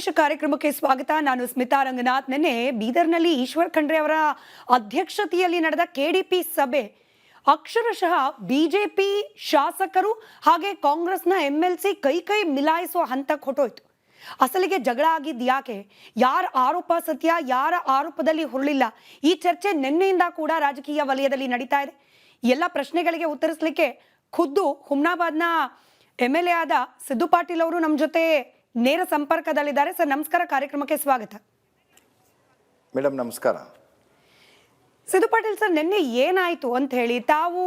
ವಿಶೇಷ ಕಾರ್ಯಕ್ರಮಕ್ಕೆ ಸ್ವಾಗತ. ನಾನು ಸ್ಮಿತಾ ರಂಗನಾಥ್. ನಿನ್ನೆ ಬೀದರ್ನಲ್ಲಿ ಈಶ್ವರ್ ಖಂಡ್ರೆ ಅವರ ಅಧ್ಯಕ್ಷತೆಯಲ್ಲಿ ನಡೆದ ಕೆಡಿಪಿ ಸಭೆ ಅಕ್ಷರಶಃ ಬಿಜೆಪಿ ಶಾಸಕರು ಹಾಗೆ ಕಾಂಗ್ರೆಸ್ನ ಎಂಎಲ್ಸಿ ಕೈ ಮಿಲಾಯಿಸುವ ಹಂತಕ್ಕೆ ಹೊಟ್ಟೋಯ್ತು. ಅಸಲಿಗೆ ಜಗಳ ಆಗಿದ್ದು ಯಾಕೆ, ಯಾರ ಆರೋಪ ಸತ್ಯ, ಯಾರ ಆರೋಪದಲ್ಲಿ ಹುರುಳಿಲ್ಲ, ಈ ಚರ್ಚೆ ನಿನ್ನೆಯಿಂದ ಕೂಡ ರಾಜಕೀಯ ವಲಯದಲ್ಲಿ ನಡೀತಾ ಇದೆ. ಎಲ್ಲ ಪ್ರಶ್ನೆಗಳಿಗೆ ಉತ್ತರಿಸಲಿಕ್ಕೆ ಖುದ್ದು ಹುಮ್ನಾಬಾದ್ನ MLA ಆದ ಸಿದ್ದು ಪಾಟೀಲ್ ಅವರು ನಮ್ಮ ಜೊತೆ ನೇರ ಸಂಪರ್ಕದಲ್ಲಿದ್ದಾರೆ. ಸರ್ ನಮಸ್ಕಾರ, ಕಾರ್ಯಕ್ರಮಕ್ಕೆ ಸ್ವಾಗತ. ಮೇಡಮ್ ನಮಸ್ಕಾರ. ಸಿದ್ದು ಪಾಟೀಲ್ ಸರ್, ನಿನ್ನೆ ಏನಾಯ್ತು ಅಂತ ಹೇಳಿ ತಾವು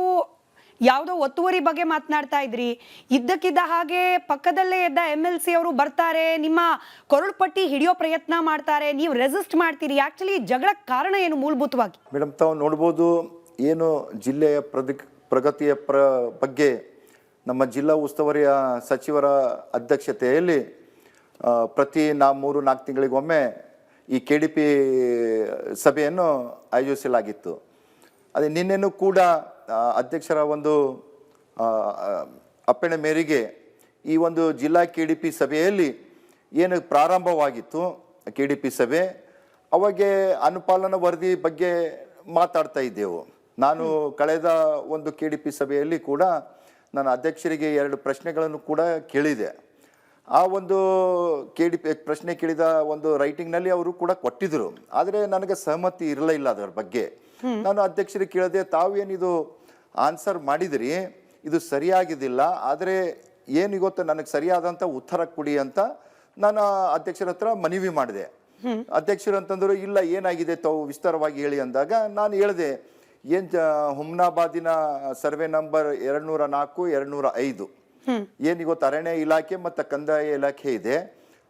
ಯಾವುದೋ ಒತ್ತುವರಿ ಬಗ್ಗೆ ಮಾತನಾಡ್ತಾ ಇದ್ರಿ. ಇದ್ದಕ್ಕಿದ್ದ ಹಾಗೆ ಪಕ್ಕದಲ್ಲೇ ಇದ್ದ MLC ಅವರು ಬರ್ತಾರೆ, ನಿಮ್ಮ ಕೊರಳು ಪಟ್ಟಿ ಹಿಡಿಯೋ ಪ್ರಯತ್ನ ಮಾಡ್ತಾರೆ, ನೀವು ರೆಸಿಸ್ಟ್ ಮಾಡ್ತೀರಿ. ಆಕ್ಚುಲಿ ಜಗಳ ಕಾರಣ ಏನು ಮೂಲಭೂತವಾಗಿ? ಮೇಡಮ್ ತಾವು ನೋಡ್ಬೋದು, ಏನು ಜಿಲ್ಲೆಯ ಪ್ರಗತಿಯ ಬಗ್ಗೆ ನಮ್ಮ ಜಿಲ್ಲಾ ಉಸ್ತುವಾರಿಯ ಸಚಿವರ ಅಧ್ಯಕ್ಷತೆಯಲ್ಲಿ ಪ್ರತಿ 3-4 ತಿಂಗಳಿಗೊಮ್ಮೆ ಈ KDP ಸಭೆಯನ್ನು ಆಯೋಜಿಸಲಾಗಿತ್ತು. ಅದೇ ನಿನ್ನೆನೂ ಕೂಡ ಅಧ್ಯಕ್ಷರ ಒಂದು ಅಪ್ಪಣೆ ಮೇರೆಗೆ ಈ ಒಂದು ಜಿಲ್ಲಾ KDP ಸಭೆಯಲ್ಲಿ ಏನು ಪ್ರಾರಂಭವಾಗಿತ್ತು KDP ಸಭೆ, ಅವಾಗೆ ಅನುಪಾಲನಾ ವರದಿ ಬಗ್ಗೆ ಮಾತಾಡ್ತಾ ಇದ್ದೆವು. ನಾನು ಕಳೆದ ಒಂದು KDP ಸಭೆಯಲ್ಲಿ ಕೂಡ ನಾನು ಅಧ್ಯಕ್ಷರಿಗೆ 2 ಪ್ರಶ್ನೆಗಳನ್ನು ಕೂಡ ಕೇಳಿದೆ. ಆ ಒಂದು KDP ಪ್ರಶ್ನೆ ಕೇಳಿದ ಒಂದು ರೈಟಿಂಗ್ನಲ್ಲಿ ಅವರು ಕೂಡ ಕೊಟ್ಟಿದ್ರು, ಆದರೆ ನನಗೆ ಸಹಮತಿ ಇರಲಿಲ್ಲ ಅದರ ಬಗ್ಗೆ. ನಾನು ಅಧ್ಯಕ್ಷರಿಗೆ ಕೇಳಿದೆ, ತಾವೇನಿದು ಆನ್ಸರ್ ಮಾಡಿದಿರಿ, ಇದು ಸರಿಯಾಗಿದ್ದಿಲ್ಲ, ಆದರೆ ಏನು ಗೊತ್ತ ನನಗೆ ಸರಿಯಾದಂಥ ಉತ್ತರ ಕೊಡಿ ಅಂತ ನಾನು ಅಧ್ಯಕ್ಷರ ಹತ್ರ ಮನವಿ ಮಾಡಿದೆ. ಅಧ್ಯಕ್ಷರು ಅಂತಂದ್ರು, ಇಲ್ಲ ಏನಾಗಿದೆ ತಾವು ವಿಸ್ತಾರವಾಗಿ ಹೇಳಿ ಅಂದಾಗ ನಾನು ಹೇಳಿದೆ, ಹುಮ್ನಾಬಾದಿನ ಸರ್ವೆ ನಂಬರ್ 204, 205 ಏನಿಗೊತ್ತು ಅರಣ್ಯ ಇಲಾಖೆ ಮತ್ತು ಕಂದಾಯ ಇಲಾಖೆ ಇದೆ.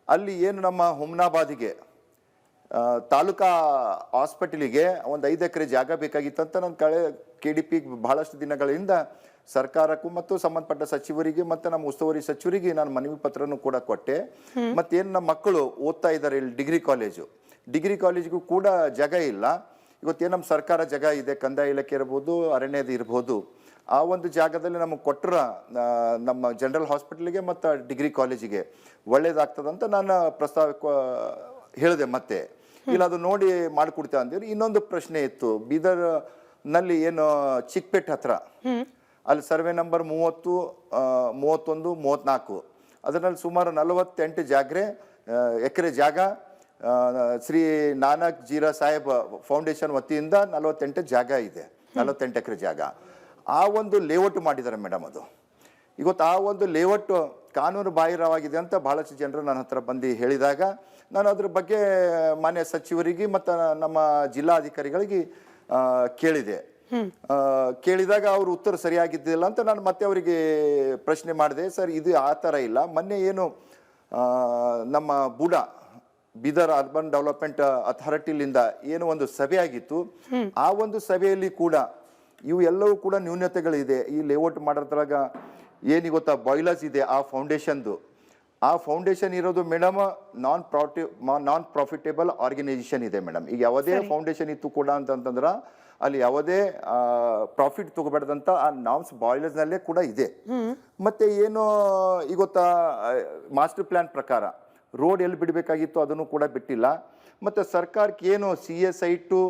ಅಲ್ಲಿ ಏನು ನಮ್ಮ ಹುಮ್ನಾಬಾದಿಗೆ ತಾಲೂಕಾ ಹಾಸ್ಪಿಟಲಿಗೆ ಒಂದು 5 ಎಕರೆ ಜಾಗ ಬೇಕಾಗಿತ್ತಂತ ನಾನು KDP ಬಹಳಷ್ಟು ದಿನಗಳಿಂದ ಸರ್ಕಾರಕ್ಕೂ ಮತ್ತು ಸಂಬಂಧಪಟ್ಟ ಸಚಿವರಿಗೆ ಮತ್ತು ನಮ್ಮ ಉಸ್ತುವಾರಿ ಸಚಿವರಿಗೆ ನಾನು ಮನವಿ ಪತ್ರನೂ ಕೂಡ ಕೊಟ್ಟೆ. ಮತ್ತೇನು ನಮ್ಮ ಮಕ್ಕಳು ಓದ್ತಾ ಇದ್ದಾರೆ ಇಲ್ಲಿ ಡಿಗ್ರಿ ಕಾಲೇಜಿಗೂ ಕೂಡ ಜಾಗ ಇಲ್ಲ. ಇವತ್ತೇನು ನಮ್ಮ ಸರ್ಕಾರ ಜಾಗ ಇದೆ, ಕಂದಾಯ ಇಲಾಖೆ ಇರ್ಬೋದು, ಅರಣ್ಯದ ಇರ್ಬೋದು, ಆ ಒಂದು ಜಾಗದಲ್ಲಿ ನಮಗೆ ಕೊಟ್ಟರ ನಮ್ಮ ಜನರಲ್ ಹಾಸ್ಪಿಟಲ್ಗೆ ಮತ್ತು ಡಿಗ್ರಿ ಕಾಲೇಜಿಗೆ ಒಳ್ಳೇದಾಗ್ತದಂತ ನಾನು ಪ್ರಸ್ತಾವ ಹೇಳಿದೆ. ಮತ್ತೆ ಇಲ್ಲ ಅದು ನೋಡಿ ಮಾಡಿಕೊಡ್ತೇವೆ ಅಂದಿದ್ರು. ಇನ್ನೊಂದು ಪ್ರಶ್ನೆ ಇತ್ತು, ಬೀದರ್ನಲ್ಲಿ ಏನು ಚಿಕ್ಕಪೇಟೆ ಹತ್ರ ಅಲ್ಲಿ ಸರ್ವೆ ನಂಬರ್ 30, 31, 34 ಅದರಲ್ಲಿ ಸುಮಾರು 48 ಎಕರೆ ಜಾಗ ಶ್ರೀ ನಾನಕ್ ಜೀರಾ ಸಾಹೇಬ್ ಫೌಂಡೇಶನ್ ವತಿಯಿಂದ 48 ಜಾಗ ಇದೆ, 48 ಎಕರೆ ಜಾಗ. ಆ ಒಂದು ಲೇಔಟ್ ಮಾಡಿದ್ದಾರೆ ಮೇಡಮ್. ಅದು ಇವತ್ತು ಆ ಒಂದು ಲೇಔಟ್ ಕಾನೂನು ಬಾಹಿರವಾಗಿದೆ ಅಂತ ಬಹಳಷ್ಟು ಜನರು ನನ್ನ ಹತ್ರ ಬಂದು ಹೇಳಿದಾಗ ನಾನು ಅದ್ರ ಬಗ್ಗೆ ಮಾನ್ಯ ಸಚಿವರಿಗೆ ಮತ್ತು ನಮ್ಮ ಜಿಲ್ಲಾಧಿಕಾರಿಗಳಿಗೆ ಕೇಳಿದಾಗ ಅವರು ಉತ್ತರ ಸರಿಯಾಗಿದ್ದಿಲ್ಲ ಅಂತ ನಾನು ಮತ್ತೆ ಅವರಿಗೆ ಪ್ರಶ್ನೆ ಮಾಡಿದೆ. ಸರ್ ಇದು ಆ ಥರ ಇಲ್ಲ, ಮೊನ್ನೆ ಏನು ನಮ್ಮ ಬೀದರ್ ಅರ್ಬನ್ ಡೆವಲಪ್ಮೆಂಟ್ ಅಥಾರಿಟಿಲಿಂದ ಏನು ಒಂದು ಸಭೆ ಆಗಿತ್ತು, ಆ ಒಂದು ಸಭೆಯಲ್ಲಿ ಕೂಡ ಇವು ಎಲ್ಲವೂ ಕೂಡ ನ್ಯೂನತೆಗಳಿದೆ. ಈ ಲೇಔಟ್ ಮಾಡೋದ್ರಾಗ ಏನು ಗೊತ್ತಾ, ಬಾಯ್ಲರ್ಸ್ ಇದೆ ಆ ಫೌಂಡೇಶನ್ ಇರೋದು ಮೇಡಮ್ ನಾನ್ ಪ್ರಾಫಿಟೇಬಲ್ ಆರ್ಗನೈಸೇಷನ್ ಇದೆ ಮೇಡಮ್. ಈಗ ಯಾವುದೇ ಫೌಂಡೇಶನ್ ಇತ್ತು ಕೂಡ ಅಂತಂದ್ರೆ ಅಲ್ಲಿ ಯಾವುದೇ ಪ್ರಾಫಿಟ್ ತಗೋಬೇಡದಂತ ಆ ನಾಮ್ಸ್ ಬಾಯ್ಲರ್ಸ್ನಲ್ಲೇ ಕೂಡ ಇದೆ. ಮತ್ತೆ ಏನು ಈಗ ಗೊತ್ತಾ, ಮಾಸ್ಟರ್ ಪ್ಲಾನ್ ಪ್ರಕಾರ ರೋಡ್ ಎಲ್ಲಿ ಬಿಡಬೇಕಾಗಿತ್ತು ಅದನ್ನು ಕೂಡ ಬಿಟ್ಟಿಲ್ಲ. ಮತ್ತೆ ಸರ್ಕಾರಕ್ಕೆ ಏನು CSI ಟು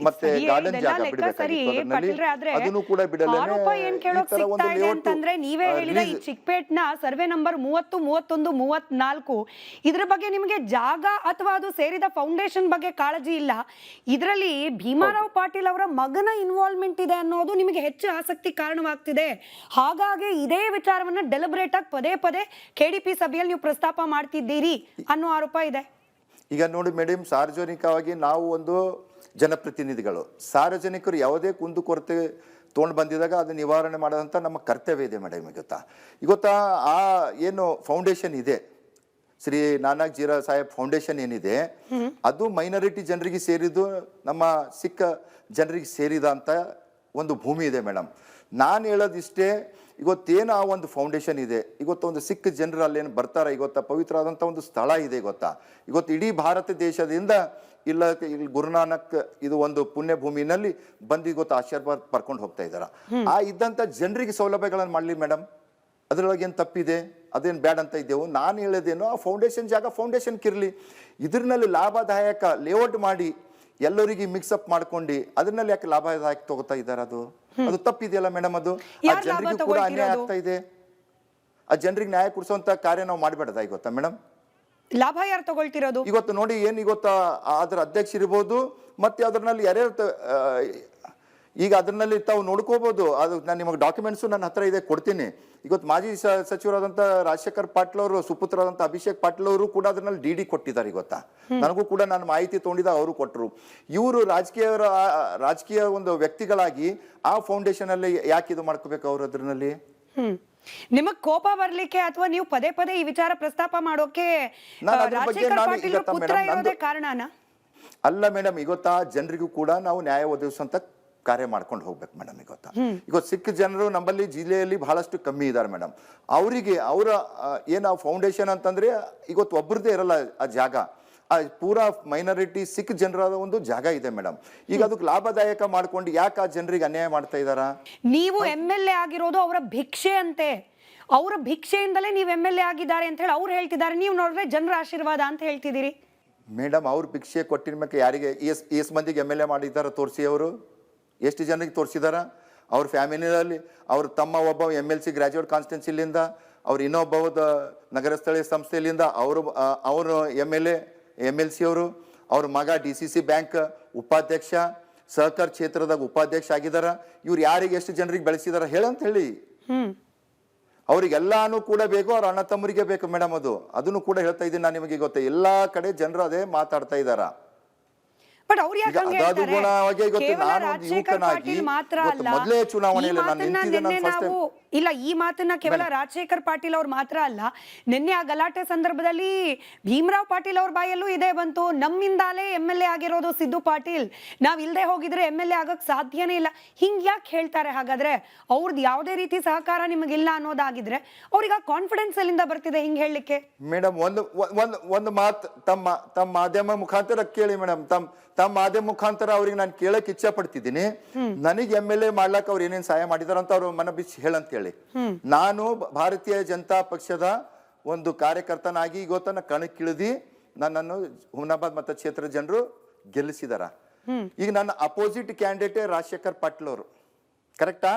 ಮತ್ತೆ ಗಾರ್ಡನ್ ಜಾಗ ಬಿಡಬೇಕಾಗಿತ್ತು ಅದನ್ನು ಕೂಡ ಅಂತಂದ್ರೆ ನೀವೇ ಹೇಳಿದ ಈ ಚಿಕ್ಕಪೇಟ್ನ ಸರ್ವೆ ನಂಬರ್ 30, 31, 34 ಇದ್ರ ಬಗ್ಗೆ ನಿಮಗೆ ಜಾಗ ಅಥವಾ ಅದು ಸೇರಿದ ಫೌಂಡೇಶನ್ ಬಗ್ಗೆ ಕಾಳಜಿ ಇಲ್ಲ. ಇದರಲ್ಲಿ ಭೀಮಾರಾವ್ ಪಾಟೀಲ್ ಅವರ ಮಗನ ಇನ್ವಾಲ್ವ್ಮೆಂಟ್ ಇದೆ ಅನ್ನೋದು ನಿಮಗೆ ಹೆಚ್ಚು ಆಸಕ್ತಿ ಕಾರಣವಾಗ್ತಿದೆ. ಹಾಗಾಗಿ ಇದೇ ವಿಚಾರವನ್ನ ಡೆಲಿಬರೇಟ್ ಆಗಿ ಪದೇ KDP ಸಭೆಯಲ್ಲಿ ನೀವು ಪ್ರಸ್ತಾಪ ಮಾಡ್ತಿದ್ದೀರಿ ಅನ್ನೋ ಆರೋಪ ಇದೆ. ಈಗ ನೋಡಿ ಮೇಡಮ್, ಸಾರ್ವಜನಿಕವಾಗಿ ನಾವು ಒಂದು ಜನಪ್ರತಿನಿಧಿಗಳು, ಸಾರ್ವಜನಿಕರು ಯಾವುದೇ ಕುಂದುಕೊರತೆ ತೊಗೊಂಡು ಬಂದಿದಾಗ ಅದು ನಿವಾರಣೆ ಮಾಡೋದಂತ ನಮ್ಮ ಕರ್ತವ್ಯ ಇದೆ ಮೇಡಮ್. ಇವತ್ತಾ ಆ ಏನು ಫೌಂಡೇಶನ್ ಇದೆ, ಶ್ರೀ ನಾನಕ್ ಜೀರಾ ಸಾಹೇಬ್ ಫೌಂಡೇಶನ್ ಏನಿದೆ, ಅದು ಮೈನಾರಿಟಿ ಜನರಿಗೆ ಸೇರಿದ್ದು, ನಮ್ಮ ಸಿಖ್ ಜನರಿಗೆ ಸೇರಿದ ಅಂತ ಒಂದು ಭೂಮಿ ಇದೆ ಮೇಡಮ್. ನಾನು ಹೇಳೋದಿಷ್ಟೇ, ಇವತ್ತೇನು ಆ ಒಂದು ಫೌಂಡೇಶನ್ ಇದೆ, ಇವತ್ತೊಂದು ಸಿಖ್ ಜನರು ಅಲ್ಲೇನು ಬರ್ತಾರೆ, ಇವತ್ತ ಪವಿತ್ರವಾದಂಥ ಒಂದು ಸ್ಥಳ ಇದೆ. ಇವತ್ತು ಇಡೀ ಭಾರತ ದೇಶದಿಂದ ಇಲ್ಲಿ ಗುರುನಾನಕ್ ಇದು ಒಂದು ಪುಣ್ಯ ಭೂಮಿನಲ್ಲಿ ಬಂದು ಇವತ್ತು ಆಶೀರ್ವಾದ ಪಡ್ಕೊಂಡು ಹೋಗ್ತಾ ಇದ್ದಾರೆ. ಆ ಇದ್ದಂಥ ಜನರಿಗೆ ಸೌಲಭ್ಯಗಳನ್ನು ಮಾಡಲಿ ಮೇಡಮ್. ಅದರೊಳಗೆ ಏನು ತಪ್ಪಿದೆ? ಅದೇನು ಬ್ಯಾಡ್ ಅಂತ ಇದ್ದೆವು. ನಾನು ಹೇಳೋದೇನು, ಆ ಫೌಂಡೇಶನ್ ಜಾಗ ಫೌಂಡೇಶನ್ಗಿರಲಿ. ಇದರಲ್ಲಿ ಲಾಭದಾಯಕ ಲೇಔಟ್ ಮಾಡಿ ಎಲ್ಲರಿಗೆ ಮಿಕ್ಸಪ್ ಮಾಡ್ಕೊಂಡು ಅದನ್ನಲ್ಲಿ ಯಾಕೆ ಲಾಭದಾಯಕ ತಗೋತಾ ಇದ್ದಾರೆ? ಅದು ತಪ್ಪಿದೆಯಲ್ಲ ಮೇಡಮ್. ಅದು ಆ ಜನರಿಗೂ ಕೂಡ ಅನ್ಯಾಯ ಆಗ್ತಾ ಇದೆ. ಆ ಜನರಿಗೆ ನ್ಯಾಯ ಕೊಡಿಸುವಂತ ಕಾರ್ಯ ನಾವು ಮಾಡಬೇಡದ ಗೊತ್ತಾ ಮೇಡಮ್? ಲಾಭ ಯಾರು ತಗೊಳ್ತಿರೋದು? ಇವತ್ತು ನೋಡಿ ಏನು ಗೊತ್ತಾ, ಅದ್ರ ಅಧ್ಯಕ್ಷ ಇರ್ಬೋದು, ಮತ್ತೆ ಅದರಲ್ಲಿ ಯಾರ್ಯಾರು ಈಗ ಅದರಲ್ಲಿ ತಾವು ನೋಡ್ಕೋಬಹುದು. ಅದು ನಾನು ನಿಮಗೆ ಡಾಕ್ಯುಮೆಂಟ್ಸು ನನ್ನ ಹತ್ರ ಇದೆ, ಕೊಡ್ತೀನಿ. ಇವತ್ತು ಮಾಜಿ ಸಚಿವರಾದಂಥ ರಾಜಶೇಖರ್ ಪಾಟೀಲ್ ಅವರು ಸುಪುತ್ರರಾದಂಥ ಅಭಿಷೇಕ್ ಪಾಟೀಲ್ ಅವರು ಕೂಡ ಅದರಲ್ಲಿ ಡಿ ಕೊಟ್ಟಿದ್ದಾರೆ ಗೊತ್ತಾ. ನನಗೂ ಕೂಡ ನಾನು ಮಾಹಿತಿ ತೊಗೊಂಡಿದ್ದ, ಅವರು ಕೊಟ್ಟರು. ಇವರು ರಾಜಕೀಯ ಒಂದು ವ್ಯಕ್ತಿಗಳಾಗಿ ಆ ಫೌಂಡೇಶನ್ ಅಲ್ಲಿ ಯಾಕೆ ಇದು ಮಾಡ್ಕೋಬೇಕು ಅವರು? ಅದರಲ್ಲಿ ನಿಮಗ್ ಕೋಪ ಬರ್ಲಿಕ್ಕೆ ಅಥವಾ ನೀವು ಪದೇ ಪದೇ ಈ ವಿಚಾರ ಪ್ರಸ್ತಾಪ ಮಾಡೋಕೆ ಕಾರಣನ? ಅಲ್ಲ ಮೇಡಮ್, ಇವತ್ತ ಜನರಿಗೂ ಕೂಡ ನಾವು ನ್ಯಾಯ ಒದಗಿಸುವಂತ ಕಾರ್ಯ ಮಾಡ್ಕೊಂಡು ಹೋಗ್ಬೇಕು ಮೇಡಮ್. ಇವತ್ತು ಸಿಖ್ ಜನರು ನಮ್ಮಲ್ಲಿ ಜಿಲ್ಲೆಯಲ್ಲಿ ಬಹಳಷ್ಟು ಕಮ್ಮಿ ಇದ್ದಾರೆ ಮೇಡಮ್. ಅವರಿಗೆ ಅವರ ಏನು ಫೌಂಡೇಶನ್ ಅಂತಂದ್ರೆ ಇವತ್ತು ಒಬ್ಬರದೇ ಇರಲ್ಲ ಆ ಜಾಗ. ಆ ಪೂರಾ ಮೈನಾರಿಟಿ ಸಿಖ್ ಜನರಾದ ಒಂದು ಜಾಗ ಇದೆ ಮೇಡಮ್. ಈಗ ಅದಕ್ಕೆ ಲಾಭದಾಯಕ ಮಾಡ್ಕೊಂಡು ಯಾಕೆ ಆ ಜನರಿಗೆ ಅನ್ಯಾಯ ಮಾಡ್ತಾ ಇದಾರ? ನೀವು MLA ಆಗಿರೋದು ಅವರ ಭಿಕ್ಷೆ ಅಂತೆ, ಅವರ ಭಿಕ್ಷೆಯಿಂದಲೇ ನೀವು MLA ಆಗಿದ್ದಾರೆ ಅಂತ ಹೇಳಿ ಅವ್ರು ಹೇಳ್ತಿದ್ದಾರೆ. ನೀವು ನೋಡಿದ್ರೆ ಜನರ ಆಶೀರ್ವಾದ ಅಂತ ಹೇಳ್ತಿದ್ದೀರಿ ಮೇಡಮ್. ಅವ್ರ ಭಿಕ್ಷೆ ಕೊಟ್ಟಿರ್ಬೇಕು ಯಾರಿಗೆ? ಎಷ್ಟು ಮಂದಿಗೆ MLA ಮಾಡಿದ್ದಾರೆ ತೋರಿಸಿ. ಅವರು ಎಷ್ಟು ಜನರಿಗೆ ತೋರಿಸಿದಾರ? ಅವ್ರ ಫ್ಯಾಮಿಲಿಯಲ್ಲಿ ಅವ್ರ ತಮ್ಮ ಒಬ್ಬ MLC ಗ್ರಾಜ್ಯುಯೇಟ್ ಕಾನ್ಸ್ಟಿಟ್ಯೂನ್ಸಿಲಿಂದ, ಅವ್ರು ಇನ್ನೊಬ್ಬ ನಗರ ಸ್ಥಳೀಯ ಸಂಸ್ಥೆಯಲ್ಲಿಂದ ಅವರು MLA MLC ಅವರು, ಅವ್ರ ಮಗ DCC ಬ್ಯಾಂಕ್ ಉಪಾಧ್ಯಕ್ಷ, ಸಹಕಾರ ಕ್ಷೇತ್ರದಾಗ ಉಪಾಧ್ಯಕ್ಷ ಆಗಿದಾರ. ಇವ್ರು ಯಾರಿಗೆ ಎಷ್ಟು ಜನರಿಗೆ ಬೆಳೆಸಿದಾರ ಹೇಳಂತ ಹೇಳಿ. ಅವ್ರಿಗೆಲ್ಲಾನು ಕೂಡ ಬೇಕು, ಅವ್ರ ಅಣ್ಣ ತಮ್ಮರಿಗೆ ಬೇಕು ಮೇಡಮ್. ಅದನ್ನು ಕೂಡ ಹೇಳ್ತಾ ಇದ್ದೀನಿ ನಾನು ನಿಮಗೆ. ಗೊತ್ತ ಎಲ್ಲಾ ಕಡೆ ಜನರು ಅದೇ ಮಾತಾಡ್ತಾ ಇದಾರ. ಬಟ್ ಅವ್ರು ಯಾಕೆ ಹಂಗೆ ಹೇಳ್ತಾರೆ? ಯುವಕನಾಗಿ ಮೊದಲೇ ಚುನಾವಣೆಯಲ್ಲಿ ನಾನು ಇಲ್ಲ, ಈ ಮಾತನ್ನ ಕೇವಲ ರಾಜಶೇಖರ್ ಪಾಟೀಲ್ ಅವ್ರು ಮಾತ್ರ ಅಲ್ಲ, ನಿನ್ನೆ ಆ ಗಲಾಟೆ ಸಂದರ್ಭದಲ್ಲಿ ಭೀಮರಾವ್ ಪಾಟೀಲ್ ಅವ್ರ ಬಾಯಲ್ಲೂ ಇದೇ ಬಂತು. ನಮ್ಮಿಂದಾಲೇ MLA ಆಗಿರೋದು ಸಿದ್ದು ಪಾಟೀಲ್, ನಾವ್ ಇಲ್ದೆ ಹೋಗಿದ್ರೆ MLA ಆಗಕ್ ಸಾಧ್ಯನೇ ಇಲ್ಲ. ಹಿಂಗ್ ಯಾಕೆ ಹೇಳ್ತಾರೆ ಹಾಗಾದ್ರೆ? ಅವ್ರದ್ದು ಯಾವುದೇ ರೀತಿ ಸಹಕಾರ ನಿಮಗಿಲ್ಲ ಅನ್ನೋದಾಗಿದ್ರೆ ಅವ್ರಿಗೆ ಆ ಕಾನ್ಫಿಡೆನ್ಸ್ ಎಲ್ಲಿಂದ ಬರ್ತಿದೆ ಹಿಂಗ್ ಹೇಳಲಿಕ್ಕೆ? ಮೇಡಮ್ ಒಂದು ಮಾತು ತಮ್ಮ ಮಾಧ್ಯಮ ಮುಖಾಂತರ ಕೇಳಿ ಮೇಡಮ್. ತಮ್ಮ ಮಾಧ್ಯಮ ಮುಖಾಂತರ ಅವ್ರಿಗೆ ನಾನು ಕೇಳಕ್ ಇಚ್ಛೆ ಪಡ್ತಿದ್ದೀನಿ. ನನಗೆ MLA ಮಾಡ್ಲಾಕ ಅವ್ರು ಏನೇನ್ ಸಹಾಯ ಮಾಡಿದಾರ ಅಂತ ಅವ್ರು ಮನ ಬಿಚ್ಚಿ ಹೇಳಂತ ಹೇಳಿ. ನಾನು ಭಾರತೀಯ ಜನತಾ ಪಕ್ಷದ ಒಂದು ಕಾರ್ಯಕರ್ತನಾಗಿ ಇವತ್ತನ್ನ ಕಣಕ್ಕಿಳಿದಿ ನನ್ನನ್ನು ಹುಮನಾಬಾದ್ ಮತಕ್ಷೇತ್ರ ಜನರು ಗೆಲ್ಲಿಸಿದಾರ. ಈಗ ನನ್ನ ಅಪೋಸಿಟ್ ಕ್ಯಾಂಡಿಡೇಟ್ ರಾಜಶೇಖರ್ ಪಾಟೀಲ್ ಅವರು, ಕರೆಕ್ಟಾ?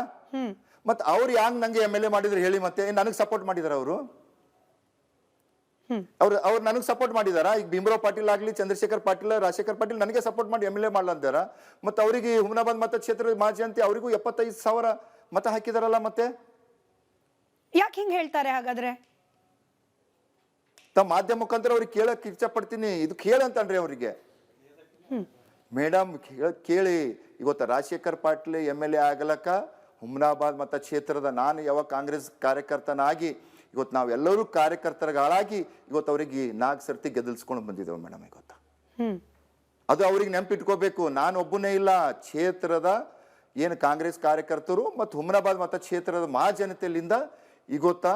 ಮತ್ ಅವ್ರು ಯಾಕೆ ನಂಗೆ MLA ಮಾಡಿದ್ರು ಹೇಳಿ? ಮತ್ತೆ ನನಗೆ ಸಪೋರ್ಟ್ ಮಾಡಿದಾರ ಅವರು? ಅವ್ರು ನನಗೆ ಸಪೋರ್ಟ್ ಮಾಡಿದಾರ? ಈಗ ಭೀಮರಾವ್ ಪಾಟೀಲ್ ಆಗ್ಲಿ, ಚಂದ್ರಶೇಖರ್ ಪಾಟೀಲ್, ರಾಜಶೇಖರ್ ಪಾಟೀಲ್ ನನಗೆ ಸಪೋರ್ಟ್ ಮಾಡಿ MLA ಮಾಡ್ಲಂತಾರ. ಮತ್ತೆ ಅವರಿಗೆ ಹುಮನಾಬಾದ್ ಮತಕ್ಷೇತ್ರದ ಮಾಜಿ ಅಂತ ಅವರಿಗೂ 75,000 ಮತ ಹಾಕಿದಾರಲ್ಲ. ಮತ್ತೆ ಯಾಕೆ ಹಿಂಗ್ ಹೇಳ್ತಾರೆ ಹಾಗಾದ್ರೆ? ತಮ್ಮ ಮಾಧ್ಯಮ ಮುಖಾಂತರ ಅವ್ರಿಗೆ ಕೇಳಕ್ ಇಚ್ಛೆ ಪಡ್ತೀನಿ. ಇದು ಕೇಳಂತನ್ರಿ ಅವರಿಗೆ ಮೇಡಮ್, ಕೇಳಿ. ಇವತ್ತು ರಾಜಶೇಖರ್ ಪಾಟೀಲ್ MLA ಆಗಲಕ್ಕ ಹುಮನಾಬಾದ್ ಮತಕ್ಷೇತ್ರದ ನಾನು ಯಾವ ಕಾಂಗ್ರೆಸ್ ಕಾರ್ಯಕರ್ತನಾಗಿ ಇವತ್ತು ನಾವೆಲ್ಲರೂ ಕಾರ್ಯಕರ್ತರುಗಳಾಗಿ ಇವತ್ತು ಅವರಿಗೆ 4 ಸರ್ತಿ ಗೆದಲ್ಸ್ಕೊಂಡು ಬಂದಿದ್ದೇವೆ ಮೇಡಮ್. ಇವತ್ತು ಅದು ಅವ್ರಿಗೆ ನೆನಪಿಟ್ಕೋಬೇಕು. ನಾನು ಒಬ್ಬನೇ ಇಲ್ಲ, ಕ್ಷೇತ್ರದ ಏನು ಕಾಂಗ್ರೆಸ್ ಕಾರ್ಯಕರ್ತರು ಮತ್ತು ಹುಮನಾಬಾದ್ ಮತಕ್ಷೇತ್ರದ ಮಹಾಜನತೆಯಲ್ಲಿಂದ ಇವತ್ತ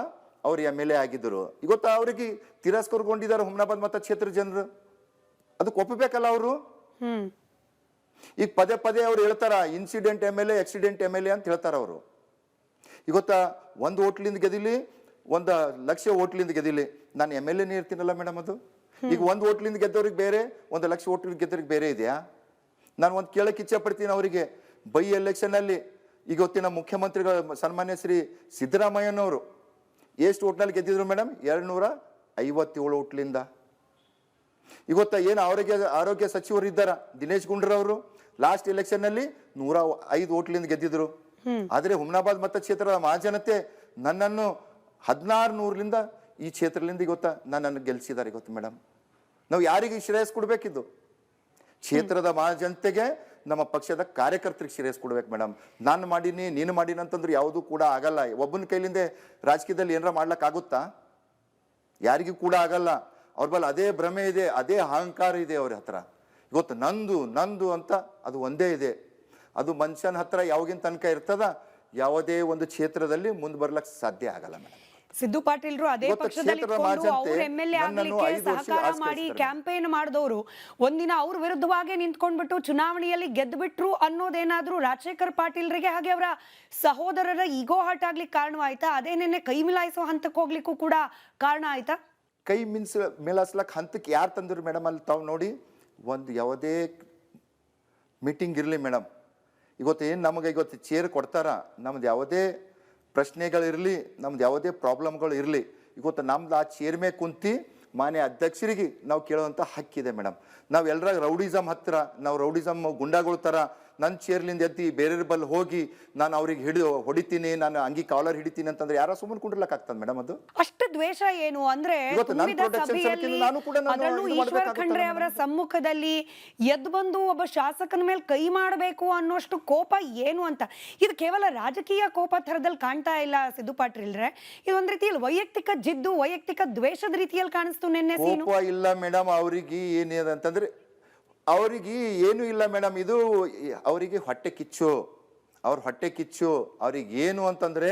ಅವ್ರು MLA ಆಗಿದ್ದರು. ಇವತ್ತ ಅವ್ರಿಗೆ ತಿರಸ್ಕರಗೊಂಡಿದ್ದಾರೆ ಹುಮನಾಬಾದ್ ಮತಕ್ಷೇತ್ರ ಜನರು. ಅದಕ್ಕೆ ಒಪ್ಪಬೇಕಲ್ಲ ಅವರು. ಈಗ ಪದೇ ಪದೇ ಅವ್ರು ಹೇಳ್ತಾರ ಇನ್ಸಿಡೆಂಟ್ MLA, ಆಕ್ಸಿಡೆಂಟ್ MLA ಅಂತ ಹೇಳ್ತಾರ ಅವರು. ಇವತ್ತ 1 ಓಟ್ಲಿಂದ ಗೆದಿಲಿ, 1 ಲಕ್ಷ ಓಟ್ಲಿಂದ ಗೆದಿಲಿ, ನಾನು MLA ಇರ್ತೀನಲ್ಲ ಮೇಡಮ್. ಅದು ಈಗ 1 ಓಟ್ಲಿಂದ ಗೆದ್ದವ್ರಿಗೆ ಬೇರೆ, 1 ಲಕ್ಷ ಓಟ್ಲಿಂದ ಗೆದ್ದವ್ರಿಗೆ ಬೇರೆ ಇದೆಯಾ? ನಾನು ಒಂದು ಕೇಳಕ್ಕೆ ಇಚ್ಛೆ ಪಡ್ತೀನಿ ಅವರಿಗೆ. ಬೈ ಎಲೆಕ್ಷನ್ ಅಲ್ಲಿ ಇವತ್ತಿನ ಮುಖ್ಯಮಂತ್ರಿಗಳು ಸನ್ಮಾನ್ಯ ಶ್ರೀ ಸಿದ್ದರಾಮಯ್ಯನವರು ಎಷ್ಟು ಓಟ್ನಲ್ಲಿ ಗೆದ್ದಿದ್ರು ಮೇಡಮ್? 257 ಓಟ್ಲಿಂದ. ಇವತ್ತ ಏನು ಆರೋಗ್ಯ ಸಚಿವರು ಇದ್ದಾರ ದಿನೇಶ್ ಗುಂಡೂರಾವ್, ಲಾಸ್ಟ್ ಎಲೆಕ್ಷನ್ ನಲ್ಲಿ 105 ಓಟ್ಲಿಂದ ಗೆದ್ದಿದ್ರು. ಆದ್ರೆ ಹುಮನಾಬಾದ್ ಮತಕ್ಷೇತ್ರದ ಮಹಾಜನತೆ ನನ್ನನ್ನು 1600ಲಿಂದ ಈ ಕ್ಷೇತ್ರದಿಂದ ಇವತ್ತ ನನ್ನನ್ನು ಗೆಲ್ಲಿಸಿದ್ದಾರೆ. ಇವತ್ತು ಮೇಡಮ್, ನಾವು ಯಾರಿಗೆ ಶ್ರೇಯಸ್ ಕೊಡ್ಬೇಕಿದ್ದು? ಕ್ಷೇತ್ರದ ಮಹಾಜನತೆಗೆ, ನಮ್ಮ ಪಕ್ಷದ ಕಾರ್ಯಕರ್ತರಿಗೆ ಶ್ರೇಯಸ್ ಕೊಡ್ಬೇಕು ಮೇಡಮ್. ನಾನು ಮಾಡೀನಿ, ನೀನು ಮಾಡೀನಿ ಅಂತಂದ್ರೆ ಯಾವುದೂ ಕೂಡ ಆಗಲ್ಲ. ಒಬ್ಬನ ಕೈಲಿಂದ ರಾಜಕೀಯದಲ್ಲಿ ಏನಾರ ಮಾಡ್ಲಕ್ ಆಗುತ್ತಾ? ಯಾರಿಗೂ ಕೂಡ ಆಗಲ್ಲ. ಅವ್ರ ಬಲ್ಲ ಅದೇ ಭ್ರಮೆ ಇದೆ, ಅದೇ ಅಹಂಕಾರ ಇದೆ ಅವ್ರ ಹತ್ರ. ಇವತ್ತು ನಂದು ಅಂತ ಅದು ಒಂದೇ ಇದೆ. ಅದು ಮನುಷ್ಯನ ಹತ್ರ ಯಾವಾಗಿನ ತನಕ ಇರ್ತದ, ಯಾವುದೇ ಒಂದು ಕ್ಷೇತ್ರದಲ್ಲಿ ಮುಂದೆ ಬರ್ಲಕ್ಕೆ ಸಾಧ್ಯ ಆಗಲ್ಲ ಮೇಡಮ್. ಸಿದ್ದು ಪಾಟೀಲ್ರು ಅದೇ ಇವತ್ತು ಪಕ್ಷದಲ್ಲಿ ಕ್ಷೇತ್ರದ ಇಟ್ಕೊಂಡು ಮಾಜಂತೆ ಅವ್ರ MLA ನನ್ನನ್ನು ಆಗ್ಲಿಕ್ಕೆ 5 ವರ್ಷ ಸಹಕಾರ ಆರಿಸಿ ಮಾಡಿ ಕಳಿಸ್ತಾರೆ. ಕ್ಯಾಂಪೇನ್ ಮಾಡಿದವರು ಒಂದಿನ ಅವ್ರ ವಿರುದ್ಧವಾಗಿ ನಿಂತ್ಕೊಂಡ್ಬಿಟ್ಟು ಚುನಾವಣೆಯಲ್ಲಿ ಗೆದ್ದುಬಿಟ್ರು ಅನ್ನೋದೇನಾದ್ರೂ ರಾಜಶೇಖರ್ ಪಾಟೀಲ್ರಿಗೆ ಹಾಗೆ ಅವರ ಸಹೋದರರ ಈಗೋ ಹರ್ಟ್ ಆಗ್ಲಿಕ್ಕೆ ಕಾರಣವಾಯ್ತಾ? ಅದೇ ನಿನ್ನೆ ಕೈ ಮಿಲಾಯಿಸೋ ಹಂತಕ್ಕೆ ಹೋಗ್ಲಿಕ್ಕೂ ಕೂಡ ಕಾರಣ ಆಯ್ತಾ? ಕೈ ಮೇಲಾಸ್ಲಕ್ ಹಂತಕ್ಕೆ ಯಾರು ತಂದ್ರು ಮೇಡಮ್? ಅಲ್ಲಿ ತಾವು ನೋಡಿ, ಒಂದು ಯಾವುದೇ ಮೀಟಿಂಗ್ ಇರಲಿ ಮೇಡಮ್, ಇವತ್ತು ಏನು ನಮಗೆ ಇವತ್ತು ಚೇರ್ ಕೊಡ್ತಾರ, ನಮ್ದು ಯಾವುದೇ ಪ್ರಶ್ನೆಗಳಿರಲಿ, ನಮ್ದು ಯಾವುದೇ ಪ್ರಾಬ್ಲಮ್ಗಳು ಇರಲಿ, ಇವತ್ತು ನಮ್ದು ಆ ಚೇರ್ ಮೇಲೆ ಕುಂತು ಮಾನ್ಯ ಅಧ್ಯಕ್ಷರಿಗೆ ನಾವು ಕೇಳುವಂಥ ಹಕ್ಕಿದೆ ಮೇಡಮ್. ನಾವು ಎಲ್ಲರ ರೌಡಿಸಮ್ ಹತ್ತಿರ, ನಾವು ರೌಡಿಸಮ್ ಗುಂಡಾಗಳ ಥರ ನನ್ನ ಚೇರ್ಲಿಂದ ಎತ್ತಿ ಬೇರೆ ಬಲ್ಲಿ ಹೋಗಿ ನಾನು ಅವ್ರಿಗೆ ಹೊಡಿತೀನಿ, ನಾನು ಅಂಗಿ ಕಾಲರ್ ಹಿಡಿತೀನಿ ಅಂತಂದ್ರೆ ಯಾರೋ ಸುಮ್ಮನೆ ಕುಂಡ್ರಲಕ್ಕಾಗ್ತದೆ ಮೇಡಮ್? ಅದು ಅಷ್ಟು ದ್ವೇಷ ಏನು ಅಂದ್ರೆ ಇವತ್ತು ನನ್ನ ತುಂಬಿದ protection ಸಭೆಯಲ್ಲಿ, ಸಮಿತಿಯಲ್ಲಿ ನಾನು ಕೂಡ ಅದರಲ್ಲೂ ಇದು ಈಶ್ವರ್ ಮಾಡ್ಬೇಕಾಗುತ್ತೆ ಖಂಡ್ರೆ ಅವರ ಸಮ್ಮುಖದಲ್ಲಿ ಎದ್ದು ಬಂದು ಒಬ್ಬ ಶಾಸಕನ ಮೇಲೆ ಕೈ ಮಾಡಬೇಕು ಅನ್ನೋಷ್ಟು ಕೋಪ ಏನು ಅಂತ, ಇದು ಕೇವಲ ರಾಜಕೀಯ ಕೋಪ ಥರದಲ್ಲಿ ಕಾಣ್ತಾ ಇಲ್ಲ ಸಿದ್ದು ಪಾಟೀಲ್ರೆ, ಇದು ಒಂದ್ ರೀತಿಯಲ್ಲಿ ವೈಯಕ್ತಿಕ ಜಿದ್ದು, ವೈಯಕ್ತಿಕ ದ್ವೇಷದ ರೀತಿಯಲ್ಲಿ ಕಾಣಿಸ್ತು ನಿನ್ನೆ ಸೀನು. ಕೋಪ ಇಲ್ಲ ಮೇಡಮ್, ಅವ್ರಿಗೆ ಏನಿದೆ ಅಂತಂದ್ರೆ ಅವ್ರಿಗೆ ಏನು ಇಲ್ಲ ಮೇಡಮ್, ಇದು ಅವರಿಗೆ ಹೊಟ್ಟೆ ಕಿಚ್ಚು, ಅವ್ರ ಹೊಟ್ಟೆ ಕಿಚ್ಚು. ಅವ್ರಿಗೆ ಏನು ಅಂತಂದ್ರೆ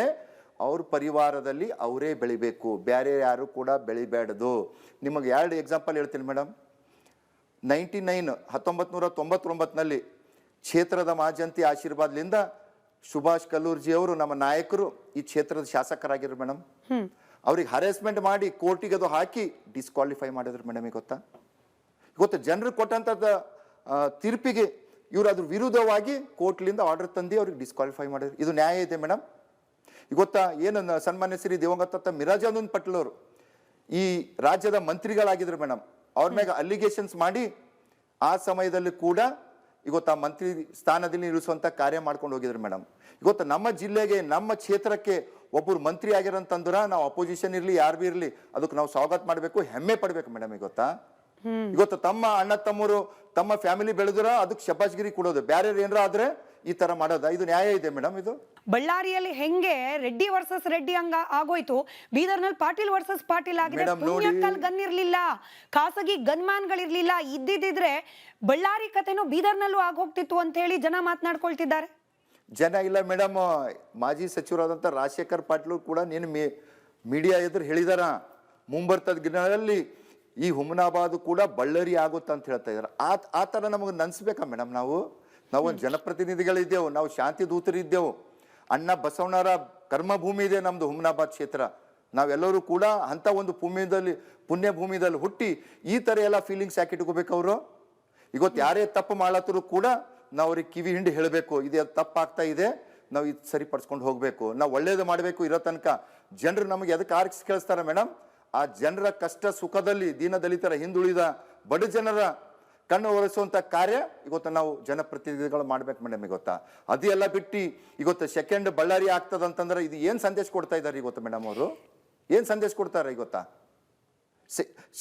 ಅವ್ರ ಪರಿವಾರದಲ್ಲಿ ಅವರೇ ಬೆಳಿಬೇಕು, ಬೇರೆ ಯಾರು ಕೂಡ ಬೆಳಿಬೇಡದು. ನಿಮಗೆ 2 ಎಕ್ಸಾಂಪಲ್ ಹೇಳ್ತೀನಿ ಮೇಡಮ್. 1999 ಕ್ಷೇತ್ರದ ಮಾಜಂತಿ ಆಶೀರ್ವಾದ್ಲಿಂದ ಸುಭಾಷ್ ಕಲ್ಲೂರ್ಜಿ ಅವರು ನಮ್ಮ ನಾಯಕರು ಈ ಕ್ಷೇತ್ರದ ಶಾಸಕರಾಗಿದ್ರು ಮೇಡಮ್. ಅವ್ರಿಗೆ ಹರೇಸ್ಮೆಂಟ್ ಮಾಡಿ ಕೋರ್ಟಿಗೆ ಅದು ಹಾಕಿ ಡಿಸ್ಕ್ವಾಲಿಫೈ ಮಾಡಿದ್ರು ಮೇಡಮ್. ಗೊತ್ತಾ? ಇವತ್ತು ಜನರು ಕೊಟ್ಟಂಥದ್ದು ತೀರ್ಪಿಗೆ ಇವರು ಅದ್ರ ವಿರುದ್ಧವಾಗಿ ಕೋರ್ಟ್ಲಿಂದ ಆರ್ಡರ್ ತಂದು ಅವ್ರಿಗೆ ಡಿಸ್ಕ್ವಾಲಿಫೈ ಮಾಡಿದ್ರು. ಇದು ನ್ಯಾಯ ಇದೆ ಮೇಡಮ್? ಗೊತ್ತಾ? ಏನು ಸನ್ಮಾನ್ಯ ಶ್ರೀ ದಿವಂಗತ ಮಿರಾಜಾನಂದ್ ಪಟೇಲ್ ಅವರು ಈ ರಾಜ್ಯದ ಮಂತ್ರಿಗಳಾಗಿದ್ರು ಮೇಡಮ್. ಅವ್ರ ಮ್ಯಾಗ ಅಲಿಗೇಷನ್ಸ್ ಮಾಡಿ ಆ ಸಮಯದಲ್ಲಿ ಕೂಡ ಇವತ್ತು ಆ ಮಂತ್ರಿ ಸ್ಥಾನದಲ್ಲಿ ಇರಿಸುವಂಥ ಕಾರ್ಯ ಮಾಡ್ಕೊಂಡು ಹೋಗಿದ್ರು ಮೇಡಮ್. ಇವತ್ತು ನಮ್ಮ ಜಿಲ್ಲೆಗೆ, ನಮ್ಮ ಕ್ಷೇತ್ರಕ್ಕೆ ಒಬ್ಬರು ಮಂತ್ರಿ ಆಗಿರಂತಂದ್ರ ನಾವು ಅಪೋಸಿಷನ್ ಇರಲಿ, ಯಾರು ಬಿ ಇರಲಿ, ಅದಕ್ಕೆ ನಾವು ಸ್ವಾಗತ ಮಾಡಬೇಕು, ಹೆಮ್ಮೆ ಪಡಬೇಕು ಮೇಡಮ್. ಗೊತ್ತಾ? ಇವತ್ತು ತಮ್ಮ ಅಣ್ಣ ತಮ್ಮರು ತಮ್ಮ ಫ್ಯಾಮಿಲಿ ಬೆಳೆದ್ರ ಅದಕ್ಕೆ ಶಬಾಷ್ಗಿರಿ ಕೊಡೋದು, ಬೇರೆ ಏನಾರ ಆದ್ರೆ ಈ ತರ ಮಾಡೋದ? ಇದು ನ್ಯಾಯ ಇದೆ ಮೇಡಮ್? ಇದು ಬಳ್ಳಾರಿಯಲ್ಲಿ ಹೆಂಗೆ ರೆಡ್ಡಿ ವರ್ಸಸ್ ರೆಡ್ಡಿ ಹಂಗ ಆಗೋಯ್ತು, ಬೀದರ್ನಲ್ಲಿ ಪಾಟೀಲ್ ವರ್ಸಸ್ ಪಾಟೀಲ್ ಆಗಿದೆ. ಪುಣ್ಯಕ್ಕಲ್ ಗನ್ ಇರ್ಲಿಲ್ಲ, ಖಾಸಗಿ ಗನ್ಮ್ಯಾನ್ಗಳಿರ್ಲಿಲ್ಲ, ಇದ್ದಿದ್ರೆ ಬಳ್ಳಾರಿ ಕಥೆನೂ ಬೀದರ್ನಲ್ಲೂ ಆಗೋಗ್ತಿತ್ತು ಅಂತ ಹೇಳಿ ಜನ ಮಾತನಾಡ್ಕೊಳ್ತಿದ್ದಾರೆ. ಜನ ಇಲ್ಲ ಮೇಡಮ್. ಮಾಜಿ ಸಚಿವರಾದಂಥ ರಾಜಶೇಖರ್ ಪಾಟೀಲ್ ಕೂಡ ನೀನು ಮೀಡಿಯಾ ಎದುರು ಹೇಳಿದಾರ, ಮುಂಬರ್ತದ ದಿನಗಳಲ್ಲಿ ಈ ಹುಮನಾಬಾದ್ ಕೂಡ ಬಳ್ಳಾರಿ ಆಗುತ್ತೆ ಅಂತ ಹೇಳ್ತಾ ಇದಾರೆ. ಆ ಥರ ನಮಗೆ ನನ್ಸ್ಬೇಕಾ ಮೇಡಮ್? ನಾವು ಒಂದು ಜನಪ್ರತಿನಿಧಿಗಳಿದ್ದೆವು, ನಾವು ಶಾಂತಿ ದೂತರಿದ್ದೆವು. ಅಣ್ಣ ಬಸವಣ್ಣರ ಕರ್ಮಭೂಮಿ ಇದೆ ನಮ್ದು ಹುಮನಾಬಾದ್ ಕ್ಷೇತ್ರ. ನಾವೆಲ್ಲರೂ ಕೂಡ ಅಂಥ ಒಂದು ಪುಣ್ಯ ಭೂಮಿದಲ್ಲಿ ಹುಟ್ಟಿ ಈ ಥರ ಎಲ್ಲ ಫೀಲಿಂಗ್ಸ್ ಯಾಕೆ ಇಟ್ಕೋಬೇಕು ಅವರು? ಇವತ್ತು ಯಾರೇ ತಪ್ಪು ಮಾಡತ್ತರೂ ಕೂಡ ನಾವು ಅವ್ರಿಗೆ ಕಿವಿ ಹಿಂಡಿ ಹೇಳಬೇಕು, ಇದು ತಪ್ಪಾಗ್ತಾ ಇದೆ, ನಾವು ಇದು ಸರಿಪಡಿಸ್ಕೊಂಡು ಹೋಗಬೇಕು, ನಾವು ಒಳ್ಳೇದು ಮಾಡಬೇಕು. ಇರೋ ತನಕ ಜನರು ನಮಗೆ ಎದಕ್ಕೆ ಆರಿಸಿ ಕೇಳಿಸ್ತಾರೆ ಮೇಡಮ್? ಆ ಜನರ ಕಷ್ಟ ಸುಖದಲ್ಲಿ ದೀನದಲಿತರ ಹಿಂದುಳಿದ ಬಡ ಜನರ ಕಣ್ಣು ಒರೆಸುವಂಥ ಕಾರ್ಯ ಇವತ್ತು ನಾವು ಜನಪ್ರತಿನಿಧಿಗಳು ಮಾಡ್ಬೇಕು ಮೇಡಮ್. ಗೊತ್ತಾ? ಅದೆಲ್ಲ ಬಿಟ್ಟು ಇವತ್ತು ಸೆಕೆಂಡ್ ಬಳ್ಳಾರಿ ಆಗ್ತದಂತಂದ್ರೆ ಇದು ಏನು ಸಂದೇಶ ಕೊಡ್ತಾ ಇದ್ದಾರೆ ಇವತ್ತು ಮೇಡಮ್? ಅವರು ಏನು ಸಂದೇಶ ಕೊಡ್ತಾರೆ ಗೊತ್ತಾ?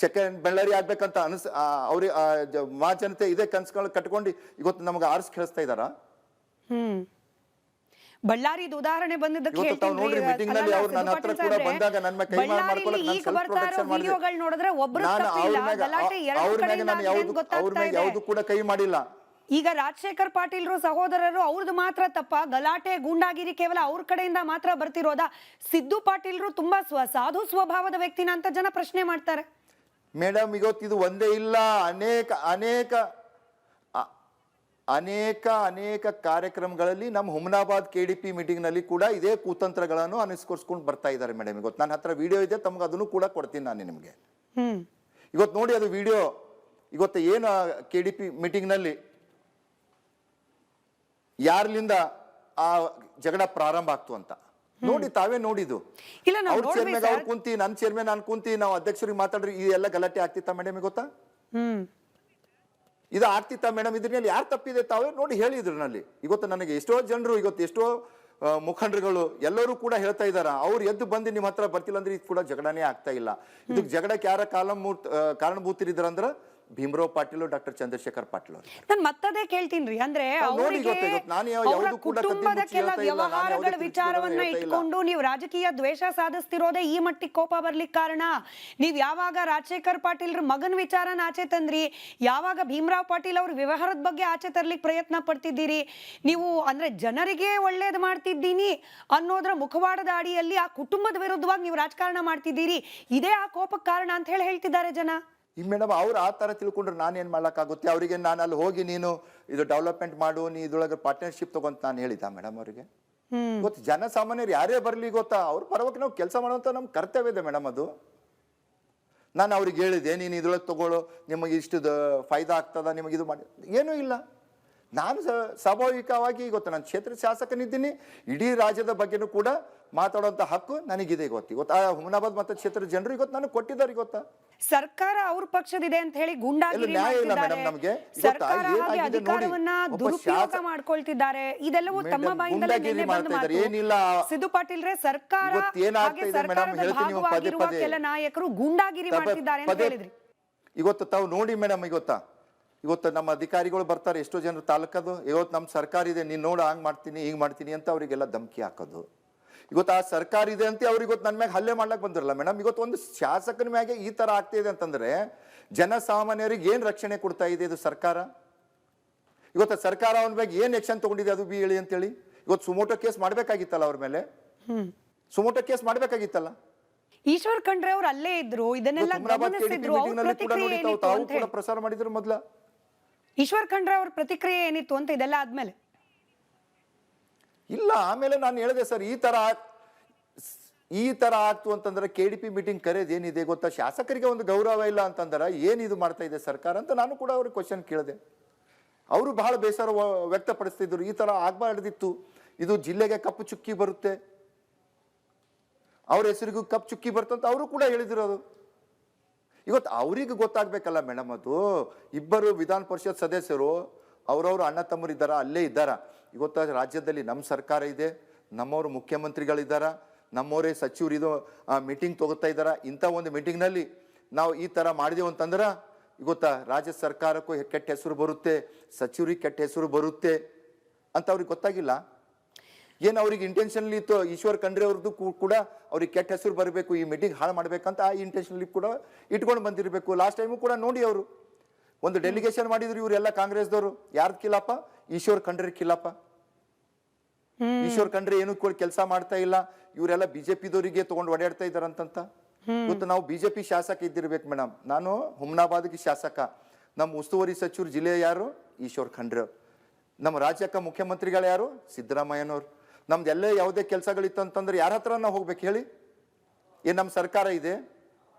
ಸೆಕೆಂಡ್ ಬಳ್ಳಾರಿ ಆಗ್ಬೇಕಂತ ಅವ್ರಿಗೆ ಮಾ ಜನತೆ ಇದೇ ಕನ್ಸುಗಳು ಕಟ್ಕೊಂಡು ಇವತ್ತು ನಮಗೆ ಆರಿಸಿ ಕೇಳಿಸ್ತಾ ಇದ್ದಾರಾ? ಬಳ್ಳಾರಿದು ಉದಾಹರಣೆ ಬಂದಿದ್ದಕ್ಕೆ ಯಾವುದು ಕೂಡ ಕೈ ಮಾಡಿಲ್ಲ. ಈಗ ರಾಜಶೇಖರ್ ಪಾಟೀಲ್ರು ಸಹೋದರರು ಅವ್ರದ್ದು ಮಾತ್ರ ತಪ್ಪ, ಗಲಾಟೆ ಗೂಂಡಾಗಿರಿ ಕೇವಲ ಅವ್ರ ಕಡೆಯಿಂದ ಮಾತ್ರ ಬರ್ತಿರೋದಾ? ಸಿದ್ದು ಪಾಟೀಲ್ರು ತುಂಬಾ ಸಾಧು ಸ್ವಭಾವದ ವ್ಯಕ್ತಿನ ಅಂತ ಜನ ಪ್ರಶ್ನೆ ಮಾಡ್ತಾರೆ ಮೇಡಮ್. ಇವತ್ತು ಇದು ಒಂದೇ ಇಲ್ಲ, ಅನೇಕ ಕಾರ್ಯಕ್ರಮಗಳಲ್ಲಿ ನಮ್ಮ ಹುಮನಾಬಾದ್ KDP ಮೀಟಿಂಗ್ ನಲ್ಲಿ ಕೂಡ ಇದೇ ಕೂತಂತ್ರಗಳನ್ನು ಅನುಸರಿಸ್ಕೊಂಡು ಬರ್ತಾ ಇದ್ದಾರೆ ಮೇಡಮ್. ಇವತ್ತು ನನ್ನ ಹತ್ರ ವಿಡಿಯೋ ಇದೆ, ತಮ್ಗೆ ಅದನ್ನು ಕೂಡ ಕೊಡ್ತೀನಿ ನಾನು ನಿಮಗೆ. ಇವತ್ತು ನೋಡಿ ಅದು ವಿಡಿಯೋ. ಇವತ್ತು ಏನು KDP ಮೀಟಿಂಗ್ ನಲ್ಲಿ ಯಾರ್ಲಿಂದ ಆ ಜಗಳ ಪ್ರಾರಂಭ ಆಗ್ತು ಅಂತ ನೋಡಿ, ತಾವೇ ನೋಡಿದ್ದು. ಅವ್ರ ಚೇರ್ಮನ್ ಅವ್ರು ಕುಂತಿ, ನನ್ನ ಚೇರ್ಮನ್ ನಾನು ಕುಂತಿ, ನಾವು ಅಧ್ಯಕ್ಷರಿಗೆ ಮಾತಾಡ್ರಿ, ಈ ಎಲ್ಲ ಗಲಾಟೆ ಆಗ್ತಿತ್ತ ಮೇಡಮ್? ಗೊತ್ತಾ? ಇದು ಆಗ್ತಿತ್ತ ಮೇಡಮ್? ಇದ್ರಲ್ಲಿ ಯಾರು ತಪ್ಪಿದೆ ತಾವೇ ನೋಡಿ ಹೇಳಿ. ಇದ್ರಲ್ಲಿ ಇವತ್ತು ನನಗೆ ಎಷ್ಟೋ ಜನರು, ಇವತ್ತು ಎಷ್ಟೋ ಮುಖಂಡರುಗಳು ಎಲ್ಲರೂ ಕೂಡ ಹೇಳ್ತಾ ಇದಾರ, ಅವ್ರು ಎದ್ದು ಬಂದು ನಿಮ್ಮ ಹತ್ರ ಬರ್ತಿಲ್ಲ ಅಂದ್ರೆ ಇದು ಕೂಡ ಜಗಳನೇ ಆಗ್ತಾ ಇಲ್ಲ. ಇದಕ್ಕೆ ಜಗಳಕ್ಕೆ ಯಾರ ಕಾರಣಭೂತರಿದ್ರಂದ್ರ ಭೀಮರಾವ್ ಪಾಟೀಲ್ ಡಾಕ್ಟರ್ ಚಂದ್ರಶೇಖರ್ ಪಾಟೀಲ್ ಅವರು. ನಾನು ಮತ್ತದೇ ಕೇಳ್ತೀನಿ ಅಂದ್ರೆ ನೋಡಿ ಅವರಿಗೆ ಗೊತ್ತಾಗುತ್ತೆ. ನಾನು ಅವರ ಯಾವ್ದು ಕೂಡ ಕದ್ದಿ ಕುಟುಂಬದ ಮುಚ್ಚಿ ಕೆಲ ಹೇಳ್ತಾ ಇಲ್ಲ, ನಾನು ಯಾವುದೇ ವ್ಯವಹಾರಗಳ ಕಿರಿಕಿರಿ ವಿಚಾರವನ್ನ ಹೇಳ್ತಾ ಇಲ್ಲ. ಇಟ್ಕೊಂಡು ನೀವು ರಾಜಕೀಯ ದ್ವೇಷ ಸಾಧಿಸ್ತಿರೋದೇ ಈ ಮಟ್ಟಿಗೆ ಕೋಪ ಬರ್ಲಿಕ್ಕೆ ಕಾರಣ. ನೀವ್ ಯಾವಾಗ ರಾಜಶೇಖರ್ ಪಾಟೀಲ್ ಮಗನ ವಿಚಾರನ ಆಚೆ ತಂದ್ರಿ, ಯಾವಾಗ ಭೀಮರಾವ್ ಪಾಟೀಲ್ ಅವ್ರ ವ್ಯವಹಾರದ ಬಗ್ಗೆ ಆಚೆ ತರ್ಲಿಕ್ಕೆ ಪ್ರಯತ್ನ ಪಡ್ತಿದ್ದೀರಿ, ನೀವು ಅಂದ್ರೆ ಜನರಿಗೆ ಒಳ್ಳೇದು ಮಾಡ್ತಿದ್ದೀನಿ ಅನ್ನೋದ್ರ ಮುಖವಾಡದ ಅಡಿಯಲ್ಲಿ ಆ ಕುಟುಂಬದ ವಿರುದ್ಧವಾಗಿ ನೀವು ರಾಜಕಾರಣ ಮಾಡ್ತಿದ್ದೀರಿ, ಇದೇ ಆ ಕೋಪಕ್ಕೆ ಕಾರಣ ಅಂತ ಹೇಳ್ತಿದ್ದಾರೆ ಜನ. ಈಗ ಮೇಡಮ್ ಅವ್ರು ಆ ತರ ತಿಳ್ಕೊಂಡ್ರೆ ನಾನು ಏನ್ ಮಾಡ್ಲಕ್ಕಾಗುತ್ತೆ? ಅವರಿಗೆ ನಾನು ಅಲ್ಲಿ ಹೋಗಿ ನೀನು ಇದು ಡೆವಲಪ್ಮೆಂಟ್ ಮಾಡು, ನೀ ಇದ್ರೊಳಗೆ ಪಾರ್ಟ್ನರ್ಶಿಪ್ ತಗೊಂತ ನಾನು ಹೇಳಿದ ಮೇಡಮ್ ಅವರಿಗೆ? ಗೊತ್ತು, ಜನಸಾಮಾನ್ಯರು ಯಾರೇ ಬರ್ಲಿ ಗೊತ್ತಾ, ಅವ್ರ ಪರವಾಗಿ ನಾವು ಕೆಲಸ ಮಾಡುವಂತ ನಮ್ ಕರ್ತವ್ಯ ಇದೆ ಮೇಡಮ್. ಅದು ನಾನು ಅವ್ರಿಗೆ ಹೇಳಿದೆ, ನೀನು ಇದ್ರೊಳಗೆ ತಗೊಳ್ಳೋ, ನಿಮಗೆ ಇಷ್ಟು ಫಾಯ್ದಾ ಆಗ್ತದ, ನಿಮಗೆ ಇದು ಮಾಡಿ, ಏನೂ ಇಲ್ಲ. ನಾನು ಸ್ವಾಭಾವಿಕವಾಗಿ ಗೊತ್ತಾ, ನಾನು ಕ್ಷೇತ್ರ ಶಾಸಕನಿದ್ದೀನಿ, ಇಡೀ ರಾಜ್ಯದ ಬಗ್ಗೆನೂ ಕೂಡ ಮಾತಾಡುವಂತ ಹಕ್ಕು ನನಗಿದೆ. ಗೊತ್ತಾ, ಹುಮನಾಬಾದ್ ಮತ್ತು ಕ್ಷೇತ್ರದ ಜನರಿಗೆ ಗೊತ್ತು, ನನಗೆ ಕೊಟ್ಟಿದ್ದಾರೆ. ಗೊತ್ತಾ, ಸರ್ಕಾರ ಅವ್ರ ಪಕ್ಷದಿದೆ ಅಂತ ಹೇಳಿ ಗುಂಡಾಗಿರಿ ಮಾಡ್ತಿದ್ದಾರೆ, ಸರ್ಕಾರ ಹಾಗೆ ಅಧಿಕಾರವನ್ನ ದುರುಪಯೋಗ ಮಾಡ್ಕೊಳ್ತಿದ್ದಾರೆ. ಇದೆಲ್ಲವೂ ತಮ್ಮ ಬಾಯಿಂದಲೇ ನೆನ್ನೆ ಬಂದ ಮಾತು. ಸಿದ್ದು ಪಾಟೀಲ್ ರೇ, ಸರ್ಕಾರ ಹಾಗೆ ಸರ್ಕಾರದ ಭಾಗವಾಗಿರುವ ಕೆಲ ನಾಯಕರು ಗುಂಡಾಗಿರಿ ಮಾಡ್ತಿದ್ದಾರೆ ಅಂತ ಹೇಳಿದ್ರಿ. ಇವತ್ತು ತಾವು ನೋಡಿ ಮೇಡಮ್, ಇವತ್ತು ನಮ್ಮ ಅಧಿಕಾರಿಗಳು ಬರ್ತಾರೆ, ಎಷ್ಟೋ ಜನರು ತಾಲೂಕದು, ಇವತ್ತು ನಮ್ಮ ಸರ್ಕಾರ ಇದೆ, ನೀನು ನೋಡು ಹಂಗ್ ಮಾಡ್ತೀನಿ ಹಿಂಗ್ ಮಾಡ್ತೀನಿ ಅಂತ ಅವರಿಗೆಲ್ಲ ಧಮಕಿ ಹಾಕೋದು. ಇವತ್ತು ಆ ಸರ್ಕಾರ ಇದೆ ಅಂತ ಅವ್ರಿಗೆ ಇವತ್ತು ನನ್ನ ಮ್ಯಾಗ ಹಲ್ಲೆ ಮಾಡ್ಲಕ್ ಬಂದಿರಲ್ಲ ಮೇಡಮ್. ಇವತ್ತು ಒಂದು ಶಾಸಕನ ಮ್ಯಾಗೆ ಈ ತರ ಆಗ್ತಾ ಇದೆ ಅಂತಂದ್ರೆ ಜನಸಾಮಾನ್ಯರಿಗೆ ಏನ್ ರಕ್ಷಣೆ ಕೊಡ್ತಾ ಇದೆ ಇದು ಸರ್ಕಾರ? ಇವತ್ತು ಸರ್ಕಾರ ಅವನ ಮ್ಯಾಗ ಏನ್ ಆಕ್ಷನ್ ತಗೊಂಡಿದೆ ಅದು ಬಿ ಹೇಳಿ ಅಂತೇಳಿ. ಇವತ್ತು ಸುಮೋಟೋ ಕೇಸ್ ಮಾಡ್ಬೇಕಾಗಿತ್ತಲ್ಲ ಅವ್ರ ಮೇಲೆ, ಸುಮೋಟೋ ಕೇಸ್ ಮಾಡ್ಬೇಕಾಗಿತ್ತಲ್ಲ. ಈಶ್ವರ್ ಖಂಡ್ರೆ ಅವ್ರು ಅಲ್ಲೇ ಇದ್ರು, ಇದನ್ನೆಲ್ಲ ಗಮನಿಸಿದ್ರು, ತಾವು ಕೂಡ ಪ್ರಸಾರ ಮಾಡಿದ್ರು ಮೊದ್ಲ. ಈಶ್ವರ್ ಖಂಡ್ರೆ ಅವ್ರ ಪ್ರತಿಕ್ರಿಯೆ ಏನಿತ್ತು ಅಂತ ಇದೆಲ್ಲ ಆದ್ಮೇಲೆ? ಇಲ್ಲ, ಆಮೇಲೆ ನಾನು ಹೇಳಿದೆ ಸರ್, ಈ ತರ ಆಗ್ತು ಅಂತಂದ್ರೆ KDP ಮೀಟಿಂಗ್ ಕರೆಯೋದು ಏನಿದೆ ಗೊತ್ತಾ? ಶಾಸಕರಿಗೆ ಒಂದು ಗೌರವ ಇಲ್ಲ ಅಂತಂದ್ರೆ ಏನಿದು ಮಾಡ್ತಾ ಇದೆ ಸರ್ಕಾರ ಅಂತ ನಾನು ಕೂಡ ಅವ್ರಿಗೆ ಕ್ವಶನ್ ಕೇಳಿದೆ. ಅವರು ಬಹಳ ಬೇಸರ ವ್ಯಕ್ತಪಡಿಸ್ತಿದ್ರು, ಈ ತರ ಆಗ್ಬಾರ್ದಿತ್ತು, ಇದು ಜಿಲ್ಲೆಗೆ ಕಪ್ಪು ಚುಕ್ಕಿ ಬರುತ್ತೆ, ಅವ್ರ ಹೆಸರಿಗೂ ಕಪ್ಪು ಚುಕ್ಕಿ ಬರ್ತಂತ ಅವರು ಕೂಡ ಹೇಳಿದಿರೋದು. ಇವತ್ತು ಅವ್ರಿಗೆ ಗೊತ್ತಾಗ್ಬೇಕಲ್ಲ ಮೇಡಮ್. ಅದು ಇಬ್ಬರು ವಿಧಾನ ಪರಿಷತ್ ಸದಸ್ಯರು, ಅವ್ರವ್ರು ಅಣ್ಣ ತಮ್ಮರು ಇದ್ದಾರ, ಅಲ್ಲೇ ಇದ್ದಾರ. ಇವತ್ತು ರಾಜ್ಯದಲ್ಲಿ ನಮ್ಮ ಸರ್ಕಾರ ಇದೆ, ನಮ್ಮವರು ಮುಖ್ಯಮಂತ್ರಿಗಳಿದ್ದಾರ, ನಮ್ಮವರೇ ಸಚಿವರು ಇದು ಮೀಟಿಂಗ್ ತಗೋತಾ ಇದ್ದಾರ. ಇಂಥ ಒಂದು ಮೀಟಿಂಗ್ನಲ್ಲಿ ನಾವು ಈ ಥರ ಮಾಡಿದೆವು ಅಂತಂದ್ರೆ ಗೊತ್ತಾ, ರಾಜ್ಯ ಸರ್ಕಾರಕ್ಕೂ ಕೆಟ್ಟ ಹೆಸರು ಬರುತ್ತೆ, ಸಚಿವರಿಗೆ ಕೆಟ್ಟ ಹೆಸರು ಬರುತ್ತೆ ಅಂತ ಅವ್ರಿಗೆ ಗೊತ್ತಾಗಿಲ್ಲ. ಏನು ಅವ್ರಿಗೆ ಇಂಟೆನ್ಷನ್ಲಿ ಇತ್ತು, ಈಶ್ವರ್ ಖಂಡ್ರೆ ಅವ್ರದ್ದು ಕೂಡ ಅವ್ರಿಗೆ ಕೆಟ್ಟ ಹೆಸರು ಬರಬೇಕು, ಈ ಮೀಟಿಂಗ್ ಹಾಳು ಮಾಡ್ಬೇಕಂತ ಆ ಇಂಟೆನ್ಷನ್ಲಿ ಕೂಡ ಇಟ್ಕೊಂಡು ಬಂದಿರಬೇಕು. ಲಾಸ್ಟ್ ಟೈಮು ಕೂಡ ನೋಡಿ ಅವರು ಒಂದು ಡೆಲಿಗೇಷನ್ ಮಾಡಿದ್ರು, ಇವರೆಲ್ಲ ಕಾಂಗ್ರೆಸ್ದವರು. ಯಾರ್ದು ಕಿಲಾಪ? ಈಶ್ವರ್ ಖಂಡ್ರೆ ಕಿಲಾಪ. ಈಶ್ವರ್ ಖಂಡ್ರೆ ಏನು ಕೂಡ ಕೆಲಸ ಮಾಡ್ತಾ ಇಲ್ಲ, ಇವರೆಲ್ಲ ಬಿಜೆಪಿದವರಿಗೆ ತಗೊಂಡು ಓಡಾಡ್ತಾ ಇದಾರಂತ. ಇವತ್ತು ನಾವು ಬಿಜೆಪಿ ಶಾಸಕ ಇದ್ದಿರ್ಬೇಕು ಮೇಡಮ್. ನಾನು ಹುಮ್ನಾಬಾದ್ಗೆ ಶಾಸಕ, ನಮ್ಮ ಉಸ್ತುವಾರಿ ಸಚಿವರು ಜಿಲ್ಲೆಯ ಯಾರು? ಈಶ್ವರ್ ಖಂಡ್ರೆ. ನಮ್ಮ ರಾಜ್ಯಕ್ಕೆ ಮುಖ್ಯಮಂತ್ರಿಗಳು ಯಾರು? ಸಿದ್ದರಾಮಯ್ಯನವ್ರು. ನಮ್ದು ಎಲ್ಲೇ ಯಾವುದೇ ಕೆಲಸಗಳಿತ್ತು ಅಂತಂದ್ರೆ ಯಾರ ಹತ್ರ ನಾವು ಹೋಗ್ಬೇಕು ಹೇಳಿ? ಏನ್ ನಮ್ಮ ಸರ್ಕಾರ ಇದೆ?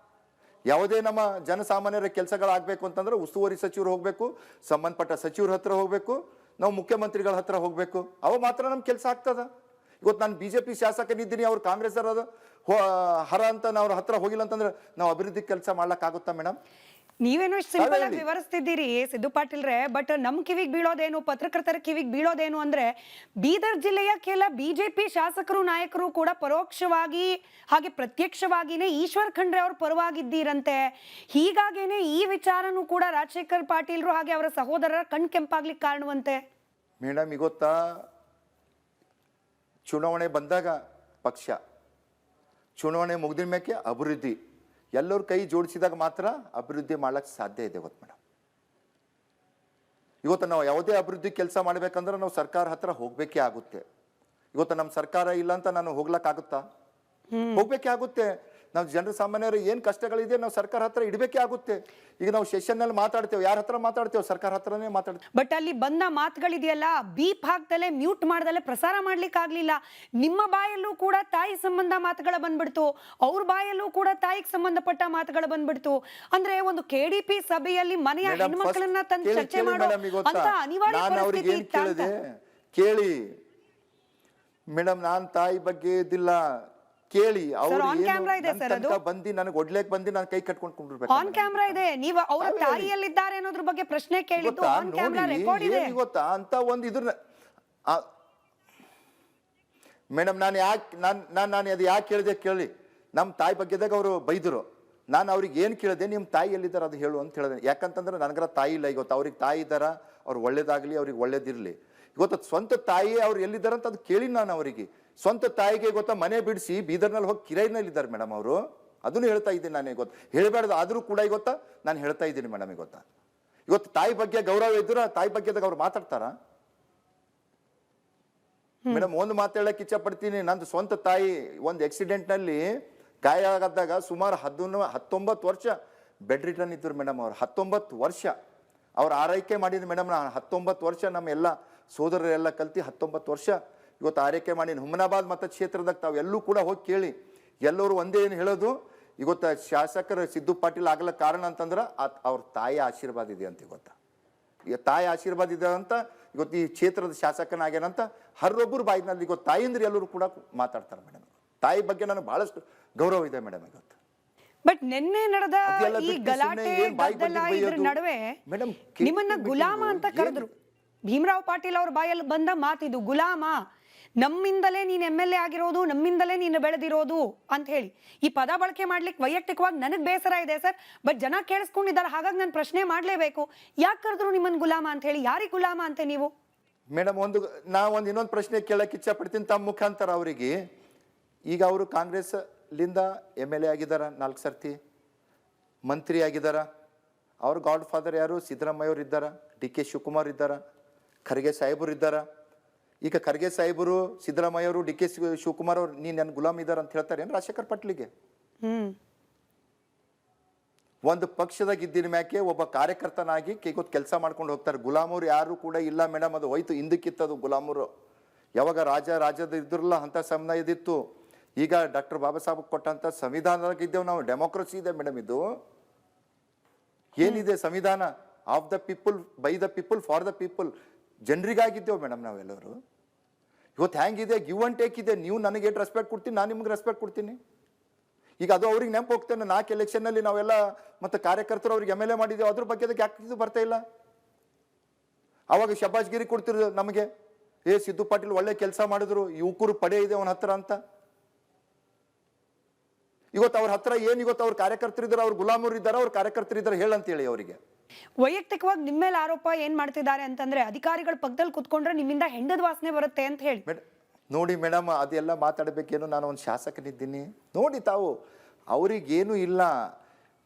ಯಾವುದೇ ನಮ್ಮ ಜನಸಾಮಾನ್ಯರ ಕೆಲಸಗಳಾಗಬೇಕು ಅಂತಂದ್ರೆ ಉಸ್ತುವಾರಿ ಸಚಿವರು ಹೋಗ್ಬೇಕು, ಸಂಬಂಧಪಟ್ಟ ಸಚಿವರ ಹತ್ರ ಹೋಗ್ಬೇಕು, ನಾವು ಮುಖ್ಯಮಂತ್ರಿಗಳ ಹತ್ರ ಹೋಗ್ಬೇಕು, ಅವ ಮಾತ್ರ ನಮ್ ಕೆಲಸ ಆಗ್ತದ. ಇವತ್ತು ನಾನು ಬಿಜೆಪಿ ಶಾಸಕನಿದ್ದೀನಿ, ಅವ್ರು ಕಾಂಗ್ರೆಸ್ ಹರ ಅಂತ ನಾವು ಅವ್ರ ಹತ್ರ ಹೋಗಿಲ್ಲ ಅಂತಂದ್ರೆ ನಾವು ಅಭಿವೃದ್ಧಿ ಕೆಲಸ ಮಾಡ್ಲಕ್ ಆಗುತ್ತಾ ಮೇಡಮ್? ನೀವೇನೋ ಸಿಂಪಲ್ ಆಗಿ ವಿವರಿಸ್ತಿದ್ದೀರಿ ಸಿದ್ದು ಪಾಟೀಲ್ ರೇ, ಬಟ್ ನಮ್ ಕಿವಿಗೆ ಬೀಳೋದೇನು, ಪತ್ರಕರ್ತರ ಕಿವಿಗೆ ಬೀಳೋದೇನು ಅಂದ್ರೆ ಬೀದರ್ ಜಿಲ್ಲೆಯ ಕೆಲ ಬಿಜೆಪಿ ಶಾಸಕರು ನಾಯಕರು ಕೂಡ ಪರೋಕ್ಷವಾಗಿ ಹಾಗೆ ಪ್ರತ್ಯಕ್ಷವಾಗಿನೇ ಈಶ್ವರ್ ಖಂಡ್ರೆ ಅವ್ರ ಪರವಾಗಿದ್ದೀರಂತೆ. ಹೀಗಾಗೇನೆ ಈ ವಿಚಾರನೂ ಕೂಡ ರಾಜಶೇಖರ್ ಪಾಟೀಲ್ರು ಹಾಗೆ ಅವರ ಸಹೋದರರ ಕಣ್ ಕೆಂಪಾಗ್ಲಿಕ್ಕೆ ಕಾರಣವಂತೆ. ಮೇಡಮ್ ಈಗ ಗೊತ್ತಾ, ಚುನಾವಣೆ ಬಂದಾಗ ಪಕ್ಷ, ಚುನಾವಣೆ ಮುಗಿದ ಮೇಲೆ ಅಭಿವೃದ್ಧಿ, ಎಲ್ಲರೂ ಕೈ ಜೋಡಿಸಿದಾಗ ಮಾತ್ರ ಅಭಿವೃದ್ಧಿ ಮಾಡ್ಲಿಕ್ಕೆ ಸಾಧ್ಯ ಇದೆ. ಇವತ್ತು ಮೇಡಮ್, ಇವತ್ತು ನಾವು ಯಾವುದೇ ಅಭಿವೃದ್ಧಿ ಕೆಲಸ ಮಾಡ್ಬೇಕಂದ್ರೆ ನಾವು ಸರ್ಕಾರ ಹತ್ರ ಹೋಗ್ಬೇಕೇ ಆಗುತ್ತೆ. ಇವತ್ತು ನಮ್ಮ ಸರ್ಕಾರ ಇಲ್ಲ ಅಂತ ನಾನು ಹೋಗ್ಲಕ್ಕಾಗುತ್ತಾ? ಹೋಗ್ಬೇಕೇ ಆಗುತ್ತೆ. ನಾವು ಜನರ ಸಾಮಾನ್ಯರು ಏನ್ ಕಷ್ಟಗಳಿದೆ ನಾವು ಸರ್ಕಾರ ಹತ್ರ ಇಡಬೇಕೇ ಆಗುತ್ತೆ. ಈಗ ನಾವು ಸೆಷನ್ ನಲ್ಲಿ ಮಾತಾಡ್ತೇವೆ, ಯಾರ ಹತ್ರ ಮಾತಾಡ್ತೇವೆ? ಸರ್ಕಾರ ಹತ್ರನೇ ಮಾತಾಡ್ತೇವೆ. ಬಟ್ ಅಲ್ಲಿ ಬಂದ ಮಾತುಗಳಿದೆಯಲ್ಲ, ಬೀಪ್ ಹಾಕ್ದಲೆ ಮ್ಯೂಟ್ ಮಾಡ್ದಲೆ ಪ್ರಸಾರ ಮಾಡ್ಲಿಕ್ಕೆ ಆಗ್ಲಿಲ್ಲ. ನಿಮ್ಮ ಬಾಯಲ್ಲೂ ಕೂಡ ತಾಯಿ ಸಂಬಂಧ ಮಾತುಗಳ ಬಂದ್ಬಿಡ್ತು, ಅವ್ರ ಬಾಯಲ್ಲೂ ಕೂಡ ತಾಯಿಗೆ ಸಂಬಂಧಪಟ್ಟ ಮಾತುಗಳು ಬಂದ್ಬಿಡ್ತು. ಅಂದ್ರೆ ಒಂದು KDP ಸಭೆಯಲ್ಲಿ ಮನೆಯ ಹೆಣ್ಮಕ್ಳನ್ನ ತಂದು ಚರ್ಚೆ ಮಾಡೋ ಅಂತ ಅನಿವಾರ್ಯ ಪರಿಸ್ಥಿತಿ ಇತ್ತ? ಕೇಳಿ ಮೇಡಮ್, ನಾನ್ ತಾಯಿ ಬಗ್ಗೆ ಇದಿಲ್ಲ, ಕೇಳಿ. ಅವ್ರು ಬಂದಿ ನನಗೆ ಒಡ್ಲೇಕ್ ಬಂದಿ ನಾನು ಕೈ ಕಟ್ಕೊಂಡು ಕುಂಡಿರ್ಬೇಕು. ಆನ್ ಕ್ಯಾಮ್ರಾ ಇದೆ, ನೀವು ಅವರ ತಾಯಿಯಲ್ಲಿದ್ದಾರೆ ಅನ್ನೋದ್ರ ಬಗ್ಗೆ ಪ್ರಶ್ನೆ ಕೇಳಿದ್ದು ಆನ್ ಕ್ಯಾಮ್ರಾ ರೆಕಾರ್ಡ್ ಇದೆ. ಗೊತ್ತಾ ಅಂತ ಒಂದು ಇದ್ರ ಮೇಡಮ್, ನಾನು ಅದು ಯಾಕೆ ಕೇಳಿದೆ ಕೇಳಿ. ನಮ್ಮ ತಾಯಿ ಬಗ್ಗೆದಾಗ ಅವರು ಬೈದರು, ನಾನು ಅವ್ರಿಗೆ ಏನು ಕೇಳಿದೆ, ನಿಮ್ಮ ತಾಯಿ ಎಲ್ಲಿದ್ದಾರೆ ಅದು ಹೇಳು ಅಂತ ಹೇಳಿದೆ. ಯಾಕಂತಂದ್ರೆ ನನಗರ ತಾಯಿ ಇಲ್ಲ. ಇವತ್ತು ಅವ್ರಿಗೆ ತಾಯಿ ಇದ್ದಾರ, ಅವ್ರು ಒಳ್ಳೇದಾಗಲಿ, ಅವ್ರಿಗೆ ಒಳ್ಳೇದಿರಲಿ. ಇವತ್ತು ಸ್ವಂತ ತಾಯಿ ಅವ್ರು ಎಲ್ಲಿದ್ದಾರೆ ಅಂತ ಅದು ಕೇಳಿ ನಾನು ಅವರಿಗೆ. ಸ್ವಂತ ತಾಯಿಗೆ ಗೊತ್ತಾ ಮನೆ ಬಿಡಿಸಿ ಬೀದರ್ನಲ್ಲಿ ಹೋಗಿ ಕಿರೈನಲ್ಲಿ ಇದ್ದಾರೆ ಮೇಡಮ್ ಅವರು. ಅದನ್ನು ಹೇಳ್ತಾ ಇದ್ದೀನಿ ನಾನು. ಗೊತ್ತಾ ಹೇಳಬೇಡ್ದು ಆದರೂ ಕೂಡ ಗೊತ್ತಾ ನಾನು ಹೇಳ್ತಾ ಇದ್ದೀನಿ ಮೇಡಮ್. ಗೊತ್ತಾ ಇವತ್ತು ತಾಯಿ ಬಗ್ಗೆ ಗೌರವ ಇದ್ರೆ ತಾಯಿ ಬಗ್ಗೆದಾಗ ಅವ್ರು ಮಾತಾಡ್ತಾರ ಮೇಡಮ್? ಒಂದು ಮಾತಾಡಕ್ಕೆ ಇಚ್ಛೆ ಪಡ್ತೀನಿ. ನಂದು ಸ್ವಂತ ತಾಯಿ ಒಂದು ಆಕ್ಸಿಡೆಂಟ್ನಲ್ಲಿ ಗಾಯ ಆಗದಾಗ ಸುಮಾರು 19 ವರ್ಷ ಬೆಡ್ ರಿಟರ್ನ್ ಇದ್ರು ಮೇಡಮ್. ಅವ್ರು 19 ವರ್ಷ ಅವ್ರು ಆರೈಕೆ ಮಾಡಿದ್ರು ಮೇಡಮ್. ನಾನು 19 ವರ್ಷ ನಮ್ಮ ಎಲ್ಲ ಸೋದರರೆಲ್ಲ ಕಲ್ತು 19 ವರ್ಷ ಇವತ್ತು ಆರೈಕೆ ಮಾಡೀನಿ. ಹುಮನಾಬಾದ್ ಮತಕ್ಷೇತ್ರದಾಗ ತಾವೆಲ್ಲೂ ಕೂಡ ಹೋಗಿ ಕೇಳಿ, ಎಲ್ಲರೂ ಒಂದೇ ಏನು ಹೇಳೋದು, ಇವತ್ತು ಶಾಸಕರು ಸಿದ್ದು ಪಾಟೀಲ್ ಆಗ್ಲಕ್ಕೆ ಕಾರಣ ಅಂತಂದ್ರೆ ಅವ್ರ ತಾಯಿ ಆಶೀರ್ವಾದ ಇದೆ ಅಂತ. ಗೊತ್ತಾ ಈಗ ತಾಯಿ ಆಶೀರ್ವಾದ ಇದೆ ಅಂತ ಇವತ್ತು ಈ ಕ್ಷೇತ್ರದ ಶಾಸಕನಾಗ್ಯಾನಂತ ಹರೊಬ್ಬರು ಬಾಯಿನಲ್ಲಿ ಇವತ್ತು ತಾಯಿಂದ್ರೆ ಎಲ್ಲರೂ ಕೂಡ ಮಾತಾಡ್ತಾರೆ ಮೇಡಮ್. ತಾಯಿ ಬಗ್ಗೆ ನನಗೆ ಬಹಳಷ್ಟು ಗೌರವ ಇದೆ ಮೇಡಮ್. ಇವತ್ತು ಬಟ್ ನಿನ್ನೆ ನಡೆದ ಈ ಗಲಾಟೆ ಗದ್ದಲ ಇದ್ರ ನಡುವೆ ನಿಮ್ಮನ್ನ ಗುಲಾಮ ಅಂತ ಕರೆದ್ರು. ಭೀಮರಾವ್ ಪಾಟೀಲ್ ಅವ್ರ ಬಾಯಲ್ಲಿ ಬಂದ ಮಾತಿದು ಗುಲಾಮ, ನಮ್ಮಿಂದಲೇ ನೀನು MLA ಆಗಿರೋದು, ನಮ್ಮಿಂದಲೇ ನೀನು ಬೆಳೆದಿರೋದು ಅಂತ ಹೇಳಿ ಈ ಪದ ಬಳಕೆ ಮಾಡ್ಲಿಕ್ಕೆ ವೈಯಕ್ತಿಕವಾಗಿ ನನಗೆ ಬೇಸರ ಇದೆ ಸರ್. ಬಟ್ ಜನ ಕೇಳಿಸ್ಕೊಂಡಿದ್ದಾರೆ, ಹಾಗಾಗಿ ನಾನು ಪ್ರಶ್ನೆ ಮಾಡಲೇಬೇಕು. ಯಾಕೆ ಕರೆದ್ರು ನಿಮ್ಮನ್ನ ಗುಲಾಮ ಅಂತ ಹೇಳಿ? ಯಾರಿಗೆ ಗುಲಾಮ ಅಂತೆ ನೀವು? ಮೇಡಮ್ ಒಂದು ಇನ್ನೊಂದು ಪ್ರಶ್ನೆ ಕೇಳಕ್ಕೆ ಇಚ್ಛೆ ಪಡ್ತೀನಿ ತಮ್ಮ ಮುಖಾಂತರ ಅವರಿಗೆ. ಈಗ ಅವರು ಕಾಂಗ್ರೆಸ್ ಲಿಂದ MLA ಆಗಿದ್ದಾರ, 4 ಸರ್ತಿ ಮಂತ್ರಿ ಆಗಿದ್ದಾರ. ಅವ್ರ ಗಾಡ್ ಫಾದರ್ ಯಾರು? ಸಿದ್ದರಾಮಯ್ಯ ಅವರು ಇದ್ದಾರ, DK ಶಿವಕುಮಾರ್ ಇದ್ದಾರ, ಖರ್ಗೆ ಸಾಹೇಬರು ಇದ್ದಾರ. ಈಗ ಖರ್ಗೆ ಸಾಹೇಬರು, ಸಿದ್ದರಾಮಯ್ಯ ಅವರು, DK ಶಿವಕುಮಾರ್ ಅವರು ನೀನು ನನ್ನ ಗುಲಾಮ್ ಇದ್ದಾರ ಅಂತ ಹೇಳ್ತಾರೆ ಏನು ರಾಜಶೇಖರ್ ಪಾಟೀಲ್ಗೆ? ಒಂದು ಪಕ್ಷದಾಗ ಇದ್ದಿನ ಮ್ಯಾಕೆ ಒಬ್ಬ ಕಾರ್ಯಕರ್ತನಾಗಿ ಗೊತ್ತು ಕೆಲಸ ಮಾಡ್ಕೊಂಡು ಹೋಗ್ತಾರೆ. ಗುಲಾಮರು ಯಾರು ಕೂಡ ಇಲ್ಲ ಮೇಡಮ್. ಅದು ಹೋಯ್ತು, ಹಿಂದಕ್ಕಿತ್ತದು ಗುಲಾಮರು. ಯಾವಾಗ ರಾಜ್ಯದ ಇದ್ರಲ್ಲ ಅಂಥ ಸಮಯದಿತ್ತು. ಈಗ ಡಾಕ್ಟರ್ ಬಾಬಾ ಸಾಹೇಬ್ ಕೊಟ್ಟಂತ ಸಂವಿಧಾನದಾಗ ಇದ್ದೇವೆ ನಾವು. ಡೆಮೋಕ್ರಸಿ ಇದೆ ಮೇಡಮ್. ಇದು ಏನಿದೆ ಸಂವಿಧಾನ? Of the people, by the people, for the people. ಜನರಿಗಾಗಿದ್ದೇವೆ ಮೇಡಮ್ ನಾವೆಲ್ಲರೂ. ಇವತ್ತು ಹೆಂಗಿದೆ, ಗಿವ್ ಅಂಡ್ ಟೇಕ್ ಇದೆ. ನೀವು ನನಗೆ ಎಷ್ಟು ರೆಸ್ಪೆಕ್ಟ್ ಕೊಡ್ತೀನಿ, ನಾನು ನಿಮ್ಗೆ ರೆಸ್ಪೆಕ್ಟ್ ಕೊಡ್ತೀನಿ. ಈಗ ಅದು ಅವ್ರಿಗೆ ನೆನಪು ಹೋಗ್ತೇನೆ. 4 ಎಲೆಕ್ಷನ್ನಲ್ಲಿ ನಾವೆಲ್ಲ ಮತ್ತೆ ಕಾರ್ಯಕರ್ತರು ಅವ್ರಿಗೆ MLA ಮಾಡಿದ್ದೇವೆ. ಅದ್ರ ಬಗ್ಗೆ ಯಾಕೆ ಇದು ಬರ್ತಾ ಇಲ್ಲ? ಅವಾಗ ಶಬಾಷ್ಗಿರಿ ಕೊಡ್ತಿರು ನಮಗೆ, ಸಿದ್ದು ಪಾಟೀಲ್ ಒಳ್ಳೆ ಕೆಲಸ ಮಾಡಿದ್ರು, ಯುವಕರು ಪಡೆ ಇದೆ ಅವನ ಹತ್ರ ಅಂತ. ಇವತ್ತು ಅವ್ರ ಹತ್ರ ಏನು, ಇವತ್ತು ಅವ್ರ ಕಾರ್ಯಕರ್ತರು ಇದ್ದಾರೆ, ಅವ್ರ ಗುಲಾಮರು ಇದ್ದಾರೆ, ಅವ್ರ ಕಾರ್ಯಕರ್ತರು ಇದ್ದಾರೆ ಹೇಳಂತೇಳಿ ಅವರಿಗೆ. ವೈಯಕ್ತಿಕವಾಗಿ ನಿಮ್ಮ ಮೇಲೆ ಆರೋಪ ಏನ್ ಮಾಡ್ತಿದ್ದಾರೆ ಅಂತಂದ್ರೆ, ಅಧಿಕಾರಿಗಳ ಪಕ್ಕದಲ್ಲಿ ಕುತ್ಕೊಂಡ್ರೆ ನಿಮ್ಮಿಂದ ಹೆಂಡದ ವಾಸನೆ ಬರುತ್ತೆ ಅಂತ ಹೇಳಿ. ನೋಡಿ ಮೇಡಮ್, ಅದೆಲ್ಲ ಮಾತಾಡಬೇಕೇನು? ನಾನು ಒಂದು ಶಾಸಕನಿದ್ದೀನಿ. ನೋಡಿ ತಾವು, ಅವ್ರಿಗೇನು ಇಲ್ಲ,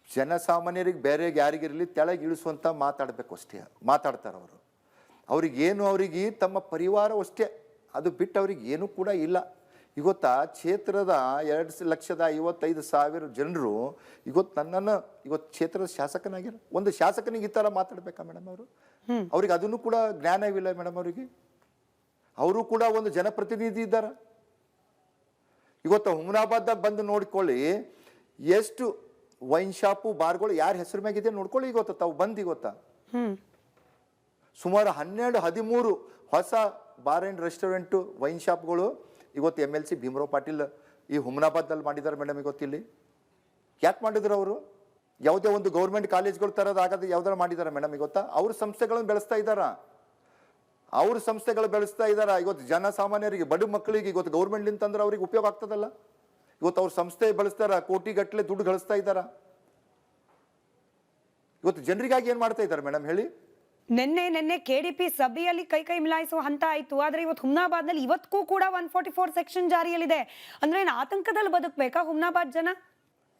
ಜನಸಾಮಾನ್ಯರಿಗೆ ಬೇರೆ ಯಾರಿಗಿರಲಿ ತೆಳಗೆ ಇಳಿಸುವಂತ ಮಾತಾಡಬೇಕು ಅಷ್ಟೇ ಮಾತಾಡ್ತಾರೆ ಅವರು. ಅವ್ರಿಗೇನು, ಅವ್ರಿಗೆ ತಮ್ಮ ಪರಿವಾರ ಅಷ್ಟೇ, ಅದು ಬಿಟ್ಟು ಅವ್ರಿಗೆ ಏನು ಕೂಡ ಇಲ್ಲ. ಇವತ್ತು ಕ್ಷೇತ್ರದ 2,55,000 ಜನರು ಇವತ್ತು ನನ್ನನ್ನು ಇವತ್ತು ಕ್ಷೇತ್ರದ ಶಾಸಕನಾಗಿರ. ಒಂದು ಶಾಸಕನಿಗೆ ಈ ಥರ ಮಾತಾಡ್ಬೇಕಾ ಮೇಡಮ್ ಅವರು? ಅವ್ರಿಗೆ ಅದನ್ನು ಕೂಡ ಜ್ಞಾನವಿಲ್ಲ ಮೇಡಮ್ ಅವರಿಗೆ. ಅವರು ಕೂಡ ಒಂದು ಜನಪ್ರತಿನಿಧಿ ಇದ್ದಾರೆ. ಇವತ್ತು ಹುಮನಾಬಾದ್ದಾಗ ಬಂದು ನೋಡ್ಕೊಳ್ಳಿ, ಎಷ್ಟು ವೈನ್ ಶಾಪು ಬಾರ್ಗಳು ಯಾರ ಹೆಸರು ಮ್ಯಾಗಿದೆ ನೋಡ್ಕೊಳ್ಳಿ. ಇವತ್ತು ತಾವು ಬಂದು ಇವತ್ತ ಸುಮಾರು 12-13 ಹೊಸ ಬಾರ್ ಆ್ಯಂಡ್ ರೆಸ್ಟೋರೆಂಟು, ವೈನ್ ಶಾಪ್ಗಳು ಇವತ್ತು MLC ಭೀಮರಾವ್ ಪಾಟೀಲ್ ಈ ಹುಮನಾಬಾದ್ದಲ್ಲಿ ಮಾಡಿದ್ದಾರೆ ಮೇಡಮ್. ಇವತ್ತು ಇಲ್ಲಿ ಯಾಕೆ ಮಾಡಿದ್ರು ಅವರು? ಯಾವುದೇ ಒಂದು ಗೌರ್ಮೆಂಟ್ ಕಾಲೇಜ್ಗಳು ತರೋದು ಆಗದೆ ಯಾವ್ದಾರು ಮಾಡಿದ್ದಾರೆ ಮೇಡಮ್. ಇವತ್ತ ಅವ್ರ ಸಂಸ್ಥೆಗಳನ್ನು ಬೆಳೆಸ್ತಾ ಇದ್ದಾರ, ಅವ್ರ ಸಂಸ್ಥೆಗಳು ಬೆಳೆಸ್ತಾ ಇದ್ದಾರ. ಇವತ್ತು ಜನಸಾಮಾನ್ಯರಿಗೆ, ಬಡ ಮಕ್ಕಳಿಗೆ ಇವತ್ತು ಗೌರ್ಮೆಂಟ್ಲಿಂದ ತಂದ್ರೆ ಅವ್ರಿಗೆ ಉಪಯೋಗ ಆಗ್ತದಲ್ಲ. ಇವತ್ತು ಅವ್ರ ಸಂಸ್ಥೆ ಬೆಳೆಸ್ತಾರ, ಕೋಟಿಗಟ್ಟಲೆ ದುಡ್ಡು ಗಳಿಸ್ತಾ ಇದ್ದಾರ. ಇವತ್ತು ಜನರಿಗಾಗಿ ಏನ್ ಮಾಡ್ತಾ ಇದ್ದಾರೆ ಮೇಡಮ್ ಹೇಳಿ? ನಿನ್ನೆ KDP ಸಭೆಯಲ್ಲಿ ಕೈ ಮಿಲಾಯಿಸುವ ಹಂತ ಆಯ್ತು. ಆದ್ರೆ ಇವತ್ತು ಹುಮ್ನಾಬಾದ್ನಲ್ಲಿ ಇವತ್ತಿಗೂ ಕೂಡ 144 ಸೆಕ್ಷನ್ ಜಾರಿಯಲ್ಲಿದೆ. ಅಂದ್ರೆ ಏನು ಆತಂಕದಲ್ಲಿ ಬದುಕಬೇಕಾ ಹುಮ್ನಾಬಾದ್ ಜನ?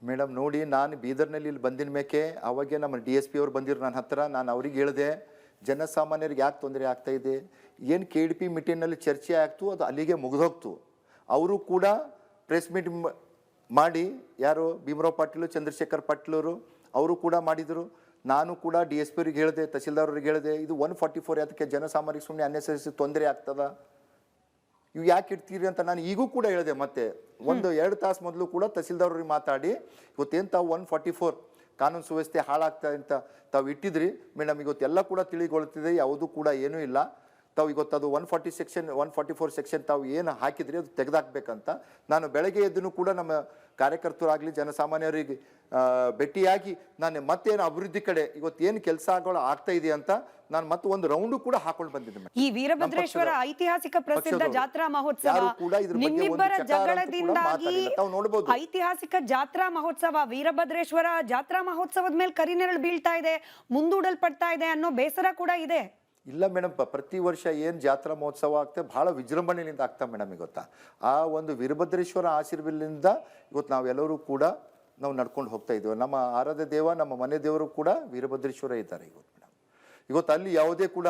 ಮೇಡಮ್ ನೋಡಿ, ನಾನು ಬೀದರ್ನಲ್ಲಿ ಇಲ್ಲಿ ಬಂದಿನ ಮೇಕೆ ಅವಾಗೆ ನಮ್ಮ DSP ಅವ್ರು ಬಂದಿರು ನನ್ನ ಹತ್ರ. ನಾನು ಅವ್ರಿಗೆ ಹೇಳಿದೆ, ಜನಸಾಮಾನ್ಯರಿಗೆ ಯಾಕೆ ತೊಂದರೆ ಆಗ್ತಾ ಇದೆ, ಏನು KDP ಮೀಟಿಂಗ್ನಲ್ಲಿ ಚರ್ಚೆ ಆಗ್ತು, ಅದು ಅಲ್ಲಿಗೆ ಮುಗಿದೋಗ್ತು. ಅವರು ಕೂಡ ಪ್ರೆಸ್ ಮೀಟ್ ಮಾಡಿ, ಯಾರು ಭೀಮರಾವ್ ಪಾಟೀಲ್, ಚಂದ್ರಶೇಖರ್ ಪಾಟೀಲ್ ಅವರು ಕೂಡ ಮಾಡಿದರು. ನಾನು ಕೂಡ DSP ಅವ್ರಿಗೆ ಹೇಳಿದೆ, ತಹಸೀಲ್ದಾರ್ ಅವ್ರಿಗೆ ಹೇಳಿದೆ, ಇದು 144 ಅದಕ್ಕೆ ಜನಸಾಮಾನ್ಯರಿಗೆ ಸುಮ್ಮನೆ ಅನ್ನೆಸರಿ ತೊಂದರೆ ಆಗ್ತದ, ಇವು ಯಾಕೆ ಇಡ್ತೀರಿ ಅಂತ ನಾನು ಈಗೂ ಕೂಡ ಹೇಳಿದೆ. ಮತ್ತೆ 1-2 ತಾಸು ಮೊದಲು ಕೂಡ ತಹಸೀಲ್ದಾರ್ ಅವ್ರಿಗೆ ಮಾತಾಡಿ, ಇವತ್ತೇನು ತಾವು 144 ಕಾನೂನು ಸುವ್ಯವಸ್ಥೆ ಹಾಳಾಗ್ತಾ ಅಂತ ತಾವು ಇಟ್ಟಿದ್ರಿ ಮೇಡಮ್, ಇವತ್ತೆಲ್ಲ ಕೂಡ ತಿಳಿಗೊಳ್ತಿದೆ, ಯಾವುದೂ ಕೂಡ ಏನೂ ಇಲ್ಲ. ತಾವು ಇವತ್ತದು 144 ಸೆಕ್ಷನ್ ತಾವು ಏನು ಹಾಕಿದ್ರಿ ಅದು ತೆಗೆದಾಕ್ಬೇಕಂತ ನಾನು ಬೆಳಗ್ಗೆ ಎದ್ದು ಕೂಡ ನಮ್ಮ ಕಾರ್ಯಕರ್ತರಾಗಲಿ ಜನಸಾಮಾನ್ಯರಿಗೆ ಭೇಟಿಯಾಗಿ ನಾನು ಮತ್ತೇನು ಅಭಿವೃದ್ಧಿ ಕಡೆ ಇವತ್ತೇನು ಕೆಲಸಗಳು ಆಗ್ತಾ ಇದೆ ಅಂತ ನಾನು ಮತ್ತೆ ಒಂದು ರೌಂಡು ಕೂಡ ಹಾಕೊಂಡು ಬಂದಿದ್ದೆ ಮೇಡಮ್. ಈ ವೀರಭದ್ರೇಶ್ವರ ಐತಿಹಾಸಿಕ ಪ್ರಸಿದ್ಧ ಪಕ್ಷದವರು ಜಾತ್ರಾ ಮಹೋತ್ಸವ ಯಾರು ಕೂಡ ಇದ್ರ ಬಗ್ಗೆ ಒಂದು ನಿಮ್ಮಿಬ್ಬರ ಚಕಾರ ಅಂತೂ ಕೂಡ ಜಗಳದಿಂದಾಗಿ ಮಾತಾಡಿಲ್ಲ. ತಾವು ನೋಡ್ಬೋದು. ಐತಿಹಾಸಿಕ ಜಾತ್ರಾ ಮಹೋತ್ಸವ ವೀರಭದ್ರೇಶ್ವರ ಜಾತ್ರಾ ಮಹೋತ್ಸವದ ಮೇಲೆ ಕರಿನೆರಳು ಬೀಳ್ತಾ ಇದೆ, ಮುಂದೂಡಲ್ಪಡ್ತಾ ಇದೆ ಅನ್ನೋ ಬೇಸರ ಕೂಡ ಇದೆ. ಇಲ್ಲ ಮೇಡಮ್, ಪ್ರತಿ ವರ್ಷ ಏನು ಜಾತ್ರಾ ಮಹೋತ್ಸವ ಆಗ್ತದೆ ಭಾಳ ವಿಜೃಂಭಣೆಯಿಂದ ಆಗ್ತಾ ಮೇಡಮ್. ಗೊತ್ತಾ ಆ ಒಂದು ವೀರಭದ್ರೇಶ್ವರ ಆಶೀರ್ವಾದದಿಂದ ಇವತ್ತು ನಾವೆಲ್ಲರೂ ಕೂಡ ನಾವು ನಡ್ಕೊಂಡು ಹೋಗ್ತಾ ಇದ್ದೀವಿ. ನಮ್ಮ ಆರಾಧ್ಯ ದೇವ, ನಮ್ಮ ಮನೆ ದೇವರು ಕೂಡ ವೀರಭದ್ರೇಶ್ವರ ಇದ್ದಾರೆ ಇವತ್ತು ಮೇಡಮ್. ಇವತ್ತು ಅಲ್ಲಿ ಯಾವುದೇ ಕೂಡ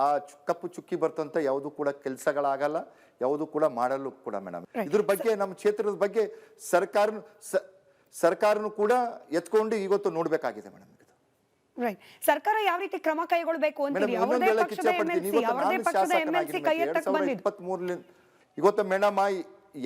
ಆ ಕಪ್ಪು ಚುಕ್ಕಿ ಬರ್ತಂತ ಯಾವುದು ಕೂಡ ಕೆಲಸಗಳಾಗಲ್ಲ, ಯಾವುದು ಕೂಡ ಮಾಡಲು ಕೂಡ ಮೇಡಮ್. ಇದ್ರ ಬಗ್ಗೆ ನಮ್ಮ ಕ್ಷೇತ್ರದ ಬಗ್ಗೆ ಸರ್ಕಾರನು ಕೂಡ ಎತ್ಕೊಂಡು ಇವತ್ತು ನೋಡ್ಬೇಕಾಗಿದೆ ಮೇಡಮ್. ರೈಟ್, ಸರ್ಕಾರ ಯಾವ ರೀತಿ ಕ್ರಮ ಕೈಗೊಳ್ಳಬೇಕು ಅಂತೀರಿ? ಅವರದೇ ಪಕ್ಷದ MLC, ಅವರದೇ ಪಕ್ಷದ MLC ಕೈ ಎತ್ತಕ್ಕೆ ಬಂದಿದ್ದು 2023 ಇವತ್ತು ಮೇಡಮ್,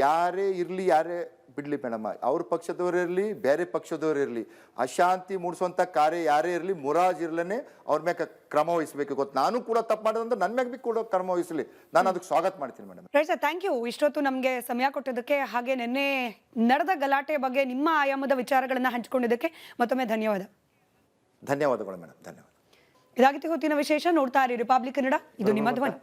ಯಾರೇ ಇರ್ಲಿ ಯಾರೇ ಬಿಡ್ಲಿ ಮೇಡಮ್, ಅವ್ರ ಪಕ್ಷದವ್ರು ಇರಲಿ ಬೇರೆ ಪಕ್ಷದವ್ರು ಇರಲಿ, ಅಶಾಂತಿ ಮೂಡಿಸುವಂತ ಕಾರ್ಯ ಯಾರೇ ಇರಲಿ ಮುರಾಜ್ ಇರ್ಲೇ ಅವ್ರ ಮ್ಯಾಗ ಕ್ರಮ ವಹಿಸಬೇಕು. ಗೊತ್ತು ನಾನು ಕೂಡ ತಪ್ಪು ಮಾಡೋದಂದ್ರೆ ನನ್ನ ಮ್ಯಾಗ ಬಿ ಕೂಡ ಕ್ರಮ ವಹಿಸಲಿ, ನಾನು ಅದಕ್ಕೆ ಸ್ವಾಗತ ಮಾಡ್ತೀನಿ madam. Right sir, thank you ಇಷ್ಟೊತ್ತು ನಮಗೆ ಸಮಯ ಕೊಟ್ಟಿದ್ದಕ್ಕೆ, ಹಾಗೆ ನಿನ್ನೆ ನಡೆದ ಗಲಾಟೆ ಬಗ್ಗೆ ನಿಮ್ಮ ಆಯಾಮದ ವಿಚಾರಗಳನ್ನ ಹಂಚಿಕೊಂಡಿದ್ದಕ್ಕೆ ಮತ್ತೊಮ್ಮೆ ಧನ್ಯವಾದ. ಧನ್ಯವಾದಗಳು ಮೇಡಮ್, ಧನ್ಯವಾದ. ಇದಾಗಿತ್ತು ಹೊತ್ತಿನ ವಿಶೇಷ. ನೋಡ್ತಾ ಇರಿ ರಿಪಬ್ಲಿಕ್ ಕನ್ನಡ, ಇದು ನಿಮ್ಮ ಧ್ವನಿ.